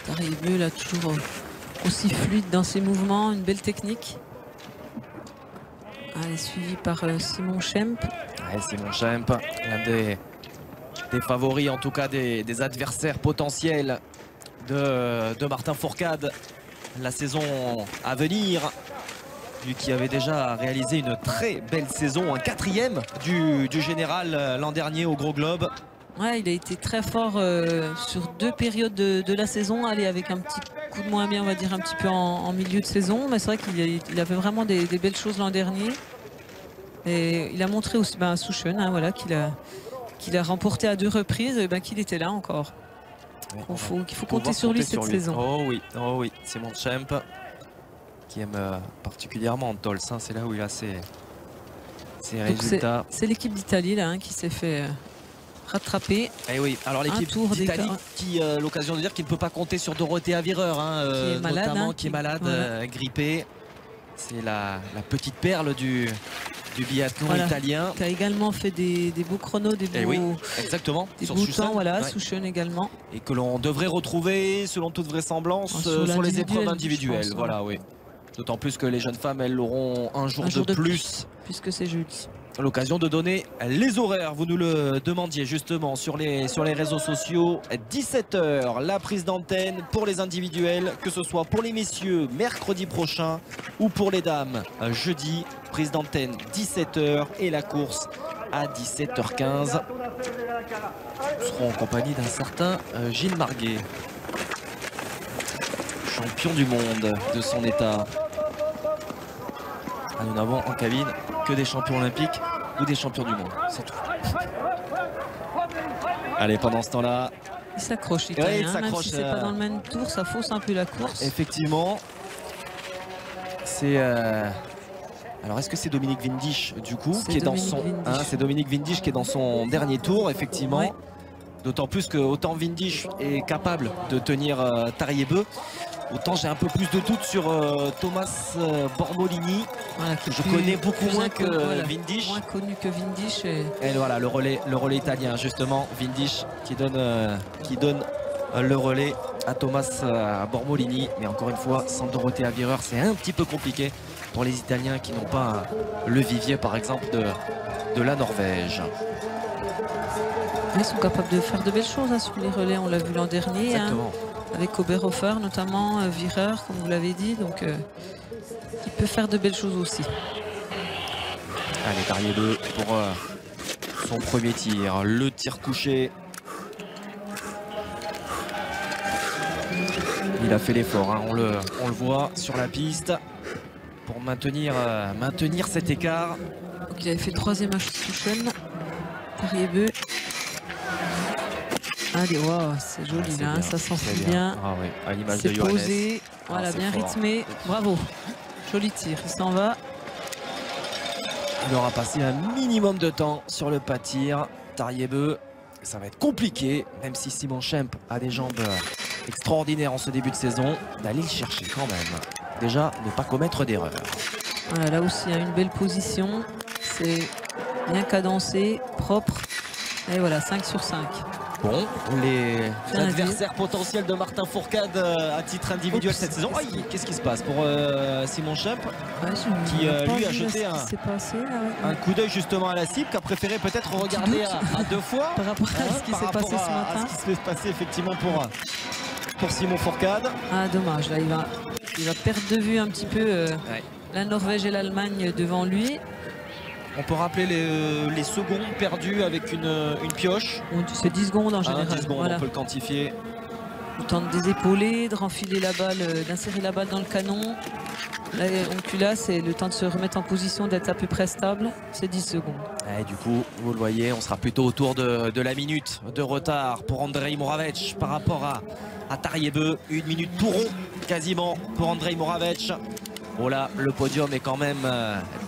Tarjei Bø là toujours aussi fluide dans ses mouvements, une belle technique. Allez, suivi par Simon Schempp. Ouais, Simon Schempp, l'un des favoris en tout cas des adversaires potentiels de Martin Fourcade la saison à venir, lui qui avait déjà réalisé une très belle saison, un 4e du général l'an dernier au Gros Globe. Ouais, il a été très fort sur 2 périodes de la saison, allez, avec un petit coup de moins bien, on va dire un petit peu en milieu de saison, mais c'est vrai qu'il avait vraiment des belles choses l'an dernier. Et il a montré aussi à Souchen hein, voilà, qu'il a remporté à 2 reprises, qu'il était là encore. Il faut compter sur lui cette saison. Oh oui, Simon Schempp qui aime particulièrement Antols, hein, c'est là où il a ses résultats. C'est l'équipe d'Italie là qui s'est fait rattraper. Et oui, alors l'équipe d'Italie qui l'occasion de dire qu'il ne peut pas compter sur Dorothea Virer hein, qui est malade, notamment qui est malade, voilà. Grippée. C'est la petite perle du biathlon italien. Qui a également fait des beaux chronos, des beaux, exactement, des beaux temps, voilà, Souchen également. Et que l'on devrait retrouver, selon toute vraisemblance, sur les épreuves individuelles. Pense, voilà, oui. D'autant plus que les jeunes femmes, elles auront un jour de plus. Puisque c'est jeudi. L'occasion de donner les horaires, vous nous le demandiez justement sur les réseaux sociaux. 17 h, la prise d'antenne pour les individuels, que ce soit pour les messieurs mercredi prochain ou pour les dames jeudi. Prise d'antenne 17 h et la course à 17 h 15. Nous serons en compagnie d'un certain Gilles Marguet, champion du monde de son état. Nous n'avons en cabine que des champions olympiques ou des champions du monde, c'est tout. Allez, pendant ce temps-là, Il s'accroche, Ouais, l'Italien, il même s'accroche, si c'est pas dans le même tour, ça fausse un peu la course. Effectivement. C'est... Alors est-ce que c'est Dominique Windisch du coup qui est dans son... Hein, c'est Dominique Windisch qui est dans son dernier tour, effectivement. Ouais. D'autant plus que autant Windisch est capable de tenir Tariebeu, autant j'ai un peu plus de doutes sur Thomas Bormolini, voilà, que je connais beaucoup moins que Windisch. Moins connu que Windisch. Et voilà le relais italien justement, Windisch qui donne le relais à Thomas Bormolini. Mais encore une fois, sans Dorothée Avireur, c'est un petit peu compliqué pour les Italiens qui n'ont pas le vivier par exemple de la Norvège. Ils sont capables de faire de belles choses hein, sur les relais, on l'a vu l'an dernier, hein, avec Oberhofer notamment, Vireur comme vous l'avez dit, donc il peut faire de belles choses aussi. Allez, Tariebeu pour son premier tir, le tir couché. Il a fait l'effort, hein, on le voit sur la piste pour maintenir cet écart. Donc il avait fait le troisième Institution, Tariebeu. Allez, wow, c'est joli là, ça s'enfuit bien. Ah oui, à l'image de Johannes. Posé, voilà, bien fort. Rythmé, bravo. Joli tir, il s'en va. Il aura passé un minimum de temps sur le pas de tir. Tariebeu, ça va être compliqué, même si Simon Schempp a des jambes extraordinaires en ce début de saison, d'aller le chercher quand même. Déjà, ne pas commettre d'erreur. Voilà, là aussi, il y a une belle position. C'est bien cadencé, propre. Et voilà, 5 sur 5. Bon, les adversaires potentiels de Martin Fourcade à titre individuel cette saison. Aïe, qu'est-ce qui se passe pour Simon Schempp qui lui a jeté un coup d'œil justement à la cible, qui a préféré peut-être regarder à deux fois par rapport à ce qui s'est passé ce matin. À ce qui s'est passé effectivement pour Simon Fourcade. Ah dommage, là il va perdre de vue un petit peu la Norvège et l'Allemagne devant lui. On peut rappeler les secondes perdues avec une pioche. C'est 10 secondes en général. 10 secondes, voilà. On peut le quantifier. Il tente de désépauler, de renfiler la balle, d'insérer la balle dans le canon. Là, donc là, c'est le temps de se remettre en position, d'être à peu près stable. C'est 10 secondes. Et du coup, vous le voyez, on sera plutôt autour de la minute de retard pour Andrej Moravec par rapport à Tariebeu. 1 minute tout rond quasiment pour Andrej Moravec. Bon là, le podium est quand même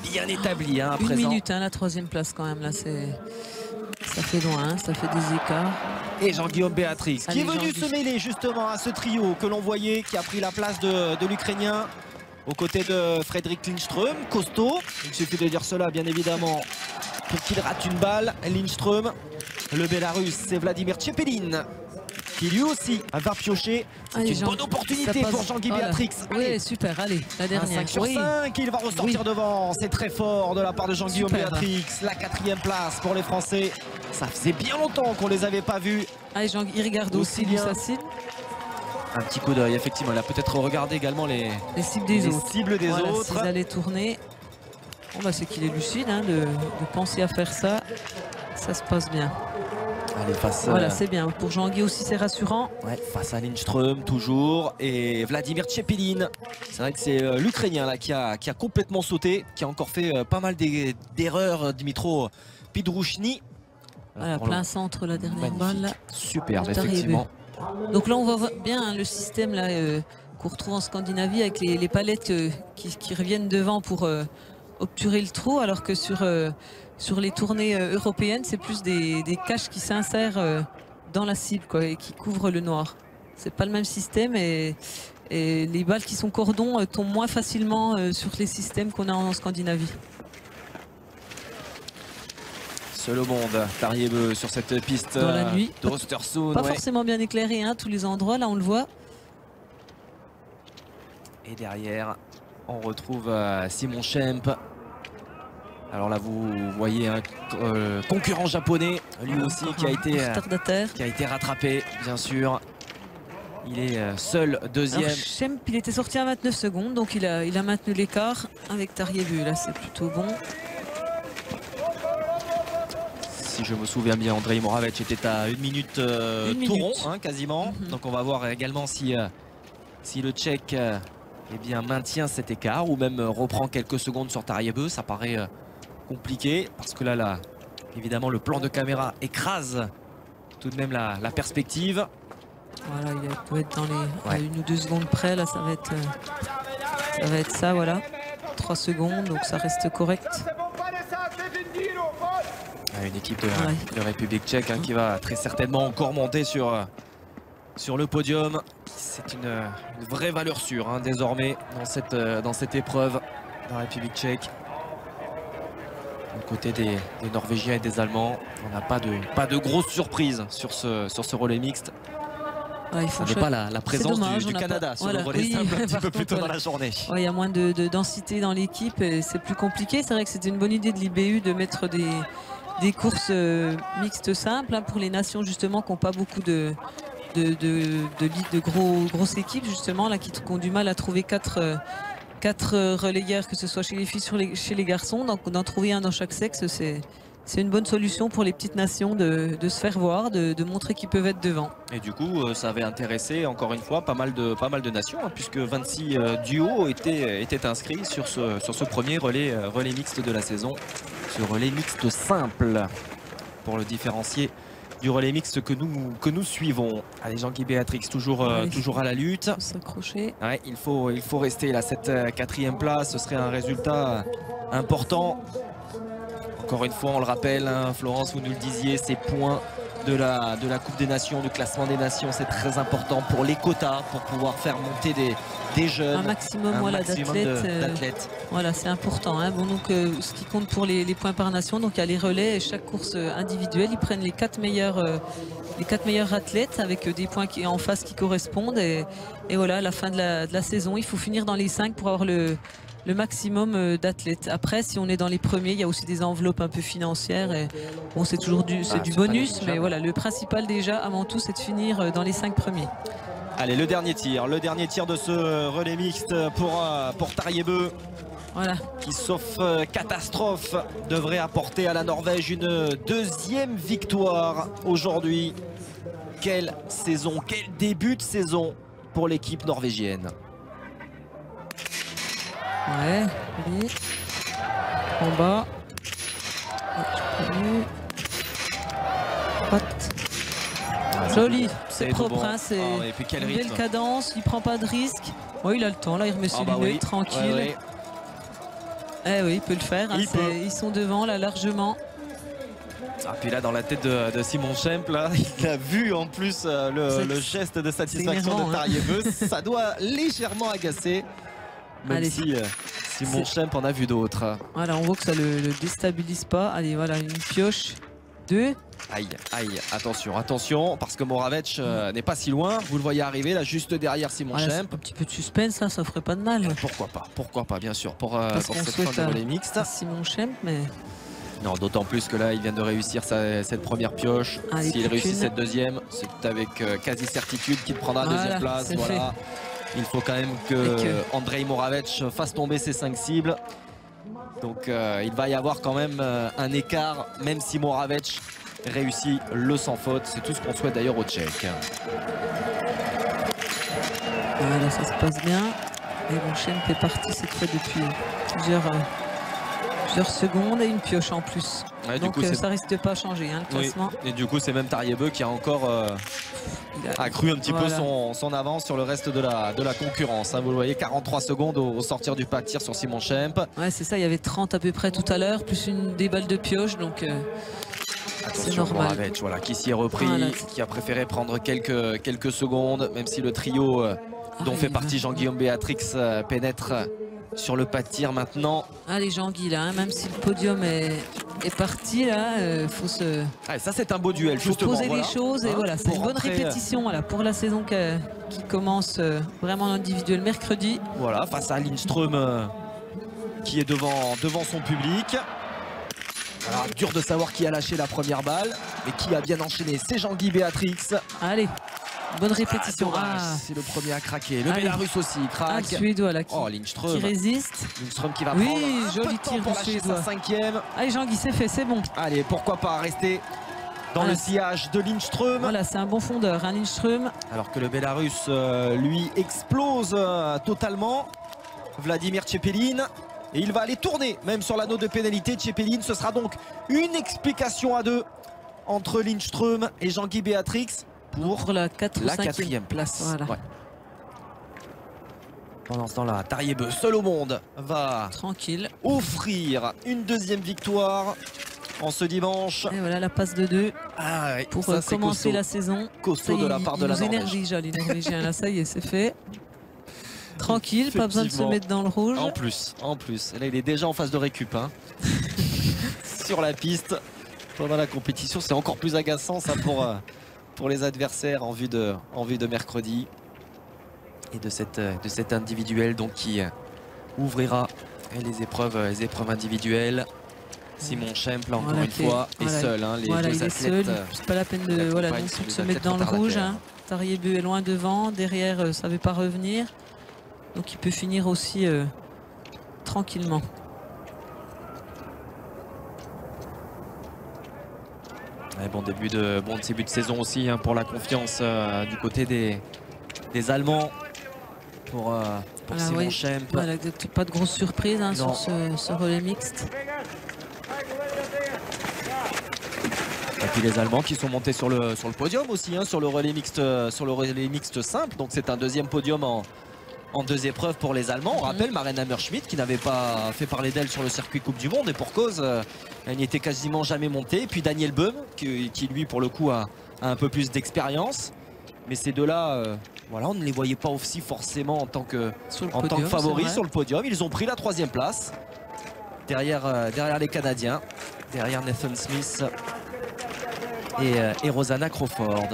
bien établi hein, à présent. 1 minute, hein, la 3e place quand même. Là, ça fait loin, hein, ça fait des écarts. Et Jean-Guillaume Béatrix qui est venu se mêler justement à ce trio que l'on voyait, qui a pris la place de l'Ukrainien aux côtés de Fredrik Lindström, costaud. Il suffit de dire cela bien évidemment pour qu'il rate une balle. Lindström, le Bélarus, c'est Vladimir Tchepelin qui lui aussi va piocher. C'est une bonne opportunité pour Jean-Guy Béatrix. Oui, super, allez, la dernière. 5 sur 5, il va ressortir devant. C'est très fort de la part de Jean-Guillaume Béatrix. La 4e place pour les Français. Ça faisait bien longtemps qu'on les avait pas vus. Allez, il regarde aussi bien. Un petit coup d'œil, effectivement. Il a peut-être regardé également les cibles des autres. S'ils allaient tourner. Bon, bah, c'est qu'il est lucide hein, de penser à faire ça. Ça se passe bien. Allez, voilà, c'est bien. Pour Jean-Guy aussi, c'est rassurant. Ouais, face à Lindström, toujours. Et Vladimir Tchepelin. C'est vrai que c'est l'Ukrainien là qui a complètement sauté, qui a encore fait pas mal d'erreurs, Dmitro Pidrouchny. Voilà, plein centre, la dernière balle. Superbe, effectivement. Donc là, on voit bien hein, le système là qu'on retrouve en Scandinavie avec les palettes qui reviennent devant pour obturer le trou, alors que sur les tournées européennes, c'est plus des caches qui s'insèrent dans la cible quoi, et qui couvrent le noir. C'est pas le même système et les balles qui sont cordons tombent moins facilement sur les systèmes qu'on a en Scandinavie. Seul au monde, Tariebeu sur cette piste dans la nuit. d'Östersund. Pas forcément bien éclairé, hein, tous les endroits, là on le voit. Et derrière, on retrouve Simon Schempp. Alors là, vous voyez un concurrent japonais, lui aussi, qui a été rattrapé, bien sûr. Il est seul deuxième. Schempp, il était sorti à 29 secondes, donc il a maintenu l'écart avec Tariebeu. Là, c'est plutôt bon. Si je me souviens bien, Andrej Moravec était à 1 minute tout rond, hein, quasiment. Donc on va voir également si le Tchèque eh bien, maintient cet écart ou même reprend quelques secondes sur Tariebeu. Ça paraît compliqué parce que là, évidemment, le plan de caméra écrase tout de même la perspective. Voilà, il doit être dans les à 1 ou 2 secondes près. Là, ça va être ça, voilà. 3 secondes, donc ça reste correct. Une équipe de République tchèque qui va très certainement encore monter sur le podium. C'est une vraie valeur sûre désormais dans cette épreuve dans la République tchèque. Du côté des Norvégiens et des Allemands, on n'a pas de grosses surprises sur ce relais mixte. Ça n'est pas la présence du Canada sur le relais simple un petit peu plus tôt dans la journée. Il y a moins de densité dans l'équipe et c'est plus compliqué. C'est vrai que c'était une bonne idée de l'IBU de mettre des courses mixtes simples pour les nations justement qui n'ont pas beaucoup de grosses équipes justement là, qui ont du mal à trouver 4 relayeurs, que ce soit chez les filles chez les garçons. Donc d'en trouver un dans chaque sexe, c'est une bonne solution pour les petites nations de se faire voir, de montrer qu'ils peuvent être devant. Et du coup, ça avait intéressé encore une fois pas mal de nations, puisque 26 duos étaient inscrits sur ce premier relais mixte de la saison. Ce relais mixte simple pour le différencier du relais mixte que nous suivons. Allez, Jean-Guy Béatrix toujours à la lutte. S'accrocher. Ouais, il faut rester là, cette 4e place, ce serait un résultat important. Encore une fois, on le rappelle, Florence, vous nous le disiez, ces points de la Coupe des Nations, du classement des nations, c'est très important pour les quotas, pour pouvoir faire monter des jeunes. Un maximum d'athlètes. Voilà, c'est important. Bon, donc, ce qui compte pour les points par nation, donc il y a les relais et chaque course individuelle, ils prennent les 4 meilleurs athlètes avec des points en face qui correspondent. Et voilà, à la fin de la saison, il faut finir dans les 5 pour avoir le maximum d'athlètes. Après, si on est dans les premiers, il y a aussi des enveloppes un peu financières. Et bon, c'est toujours du bonus, mais voilà, le principal déjà, avant tout, c'est de finir dans les 5 premiers. Allez, le dernier tir de ce relais mixte pour Tarjei-Bø. Voilà. Qui, sauf catastrophe, devrait apporter à la Norvège une 2e victoire aujourd'hui. Quelle saison, quel début de saison pour l'équipe norvégienne. Ouais, oui. En bas. Joli, c'est propre, c'est une belle cadence, il prend pas de risque. Il a le temps, là il remet ses lunettes, tranquille. Oui, il peut le faire, ils sont devant là largement. Puis là, dans la tête de Simon Schempp, là, il a vu en plus le geste de satisfaction de Tarjei-Bø. Ça doit légèrement agacer. Même si Simon Schempp en a vu d'autres. Voilà, on voit que ça le déstabilise pas. Allez, voilà, une pioche. 2. Aïe, attention, parce que Moravec n'est pas si loin. Vous le voyez arriver là, juste derrière Simon Schempp. Un petit peu de suspense, ça ferait pas de mal. Pourquoi pas, bien sûr, pour cette fin de relais mixte. Simon Schempp, mais... Non, d'autant plus que là, il vient de réussir cette première pioche. S'il réussit cette 2e, c'est avec quasi certitude qu'il prendra la 2e place. Voilà. Il faut quand même que Andrej Moravec fasse tomber ses 5 cibles. Donc il va y avoir quand même un écart, même si Moravec réussit le sans faute. C'est tout ce qu'on souhaite d'ailleurs aux Tchèques. Voilà, ça se passe bien. Et bon, Schempp est parti cette fois depuis plusieurs secondes et une pioche en plus. Donc ça risque de pas changer le classement. Et du coup c'est même Tarjei-Bø qui a encore accru un petit peu son avance sur le reste de la concurrence. Vous le voyez, 43 secondes au sortir du pas de tir sur Simon Schempp. Ouais, c'est ça, il y avait 30 à peu près tout à l'heure, plus des balles de pioche, donc c'est normal. Moravec, voilà, qui s'y est repris, qui a préféré prendre quelques secondes, même si le trio dont fait partie Jean-Guillaume Béatrix pénètre sur le pas de tir maintenant. Allez, Jean-Guy là, même si le podium est parti là, faut se... ça c'est un beau duel, justement. Faut poser les choses et voilà, c'est une bonne répétition pour la saison qui commence vraiment individuelle mercredi. Voilà, face à Lindström qui est devant son public. Alors, dur de savoir qui a lâché la première balle, mais qui a bien enchaîné, c'est Jean-Guy Béatrix. Allez, bonne répétition. C'est le premier à craquer. Le Bélarus aussi craque. Le Suédois là qui résiste. Lindström qui va prendre joli tir pour lâcher sa 5e. Allez, Jean-Guy, c'est fait, c'est bon. Allez, pourquoi pas rester dans le sillage de Lindström. Voilà, c'est un bon fondeur, Lindström. Alors que le Bélarus, lui, explose totalement. Vladimir Tchepelin. Et il va aller tourner, même sur l'anneau de pénalité. Tchepelin, ce sera donc une explication à 2 entre Lindström et Jean-Guy Béatrix pour la 4 ou la 5e 4e place. Voilà. Ouais. Pendant ce temps-là, Tariebeu, seul au monde, va Tranquille. offrir une 2e victoire en ce dimanche. Et voilà la passe de 2 pour ça, commencer la saison. Costaud de la part de la Norvège. Norvège. Déjà les Norvégiens, là ça y est, c'est fait. Tranquille, pas besoin de se mettre dans le rouge. En plus. Et là, il est déjà en phase de récup. Hein. Sur la piste. Pendant la compétition, c'est encore plus agaçant ça pour les adversaires en vue de mercredi. Et de cette individuelle donc qui ouvrira les épreuves individuelles. Simon Schempp, là, encore une fois, est seul. Hein, les deux il est athlètes, seul. C'est pas la peine de se mettre dans le rouge. Hein. Tariebeu est loin devant. Derrière, ça ne savait pas revenir. Donc il peut finir aussi tranquillement. Ouais, bon début de saison aussi hein, pour la confiance du côté des Allemands pour Simon Schempp. Voilà, pas de grosse surprise hein, sur ce relais mixte. Et puis les Allemands qui sont montés sur le podium aussi, hein, sur le relais mixte simple. Donc c'est un 2e podium en 2 épreuves pour les Allemands. On rappelle Maren Hammerschmidt qui n'avait pas fait parler d'elle sur le circuit Coupe du Monde et pour cause, elle n'y était quasiment jamais montée. Et puis Daniel Böhm qui lui pour le coup a un peu plus d'expérience. Mais ces deux-là, voilà, on ne les voyait pas aussi forcément en tant que favoris sur le podium. Ils ont pris la 3e place derrière les Canadiens, derrière Nathan Smith et Rosanna Crawford.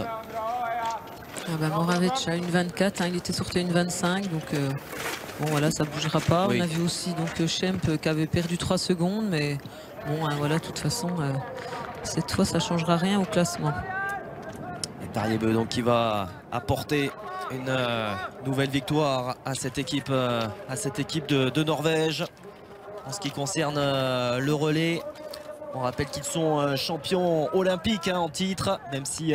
Moravec a une 24, hein, il était sorti à une 25, donc bon voilà, ça bougera pas. Oui. On a vu aussi donc Schempp qui avait perdu 3 secondes, mais bon hein, voilà, de toute façon cette fois ça changera rien au classement. Et Tariebeu donc qui va apporter une nouvelle victoire à cette équipe de Norvège. En ce qui concerne le relais, on rappelle qu'ils sont champions olympiques hein, en titre, même si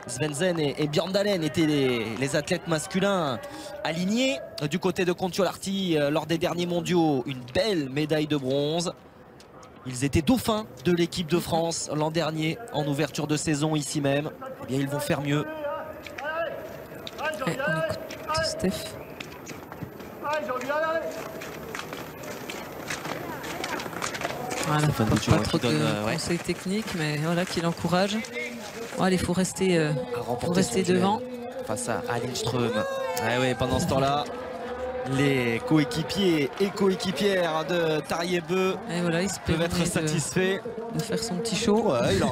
Svendsen et Bjørndalen étaient les athlètes masculins alignés. Du côté de Kontiolahti, lors des derniers mondiaux, une belle médaille de bronze. Ils étaient dauphins de l'équipe de France l'an dernier en ouverture de saison ici même. Eh bien, ils vont faire mieux. Ouais, on écoute Steph. Voilà, pas trop de conseils techniques, mais voilà, qui l'encourage. Allez, il faut rester devant. Face à Lindström. Ouais, pendant ce temps-là, les coéquipiers et coéquipières de Tariebeu voilà, peuvent être satisfaits de faire son petit show. Ouais, il en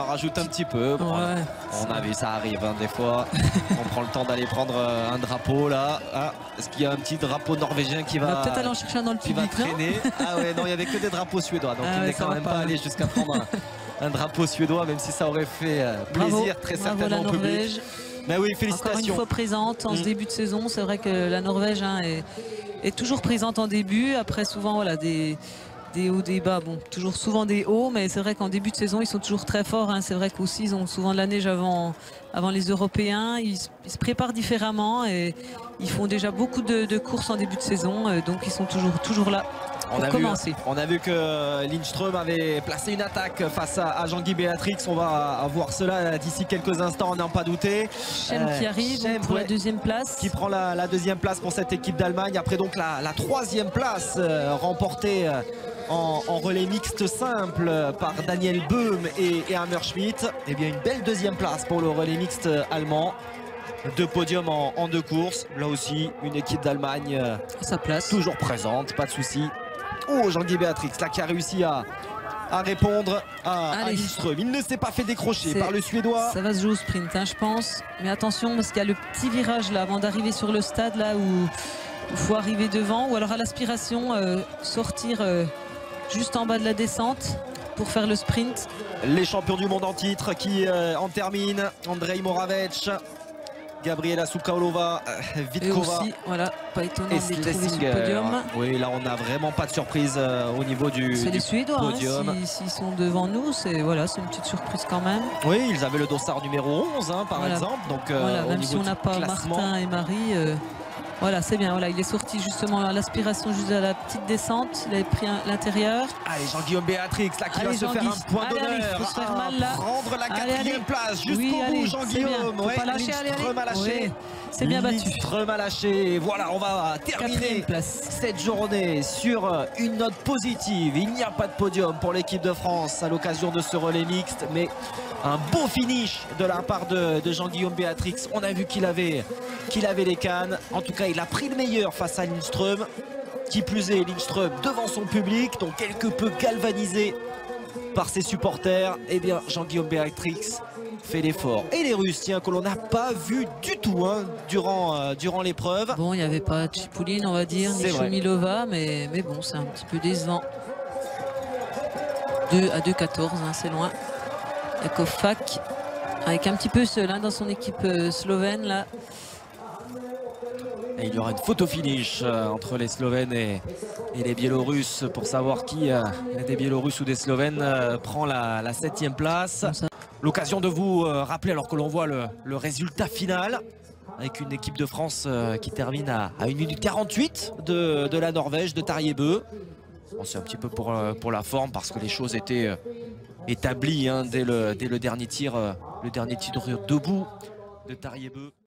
rajoute un petit peu. Bon, ouais, on a vu, ça arrive hein, des fois. On prend le temps d'aller prendre un drapeau là. Ah, est-ce qu'il y a un petit drapeau norvégien qui va peut-être aller en chercher un dans le public, traîner? Ah ouais, non, il n'y avait que des drapeaux suédois. Donc il n'est quand même pas allé jusqu'à prendre un drapeau suédois, même si ça aurait fait plaisir très certainement au public. Mais oui, félicitations. Encore une fois présente en ce début de saison. C'est vrai que la Norvège hein, est toujours présente en début. Après souvent voilà, des hauts, des bas. Bon, toujours souvent des hauts, mais c'est vrai qu'en début de saison, ils sont toujours très forts. Hein. C'est vrai qu'aussi, ils ont souvent de la neige avant les Européens. Ils se préparent différemment et ils font déjà beaucoup de courses en début de saison. Donc ils sont toujours là. On a vu que Lindström avait placé une attaque face à Jean-Guy Béatrix. On va voir cela d'ici quelques instants, on n'en pas douté. Schempp qui arrive pour la 2e place. Qui prend la 2e place pour cette équipe d'Allemagne. Après donc la 3e place remportée en relais mixte simple par Daniel Böhm et Hammerschmidt. Et bien une belle 2e place pour le relais mixte allemand. 2 podiums en 2 courses. Là aussi une équipe d'Allemagne sa place toujours présente, pas de souci. Oh, Jean-Guy Béatrix là qui a réussi à répondre à Lindström. Il ne s'est pas fait décrocher par le Suédois. Ça va se jouer au sprint hein, je pense. Mais attention parce qu'il y a le petit virage là avant d'arriver sur le stade là où il faut arriver devant. Ou alors à l'aspiration sortir juste en bas de la descente pour faire le sprint. Les champions du monde en titre qui en terminent. Andrej Moravec, Gabriela Sukaolova, Vitkova. Et aussi, voilà, pas étonnant de les trouver sur le podium. Oui, là on n'a vraiment pas de surprise au niveau du podium. C'est les Suédois, hein, s'ils sont devant nous, c'est une petite surprise quand même. Oui, ils avaient le dossard numéro 11 hein, par exemple. Donc, même si on n'a pas Martin et Marie, Voilà, c'est bien. Voilà, il est sorti justement à l'aspiration, juste à la petite descente. Il avait pris l'intérieur. Allez, Jean-Guillaume Béatrix là qui va se faire un point d'honneur. Faut se faire mal là. Prendre la 4e place jusqu'au bout, Jean-Guillaume. Faut pas lâcher, Lindström a lâché. Ouais, c'est bien battu. Lindström a lâché. Voilà, on va terminer cette journée sur une note positive. Il n'y a pas de podium pour l'équipe de France à l'occasion de ce relais mixte, mais un beau finish de la part de Jean-Guillaume Béatrix. On a vu qu'il avait les cannes. En tout cas, il a pris le meilleur face à Lindström. Qui plus est, Lindström devant son public, donc quelque peu galvanisé par ses supporters. Eh bien, Jean-Guillaume Béatrix fait l'effort. Et les Russes, tiens, que l'on n'a pas vu du tout durant l'épreuve. Bon, il n'y avait pas Tchipouline, on va dire, ni Chomilova, mais bon, c'est un petit peu décevant. 2 à 2,14, hein, c'est loin. Jakov Fak, avec un petit peu seul dans son équipe slovène là. Et il y aura une photo finish entre les Slovènes et les Biélorusses pour savoir qui des Biélorusses ou des Slovènes prend la 7e place. L'occasion de vous rappeler, alors que l'on voit le résultat final, avec une équipe de France qui termine à 1 minute 48 de la Norvège, de Tarjei Bø. Bon, c'est un petit peu pour la forme, parce que les choses étaient établies dès le dernier tir debout de Tarjei Bø.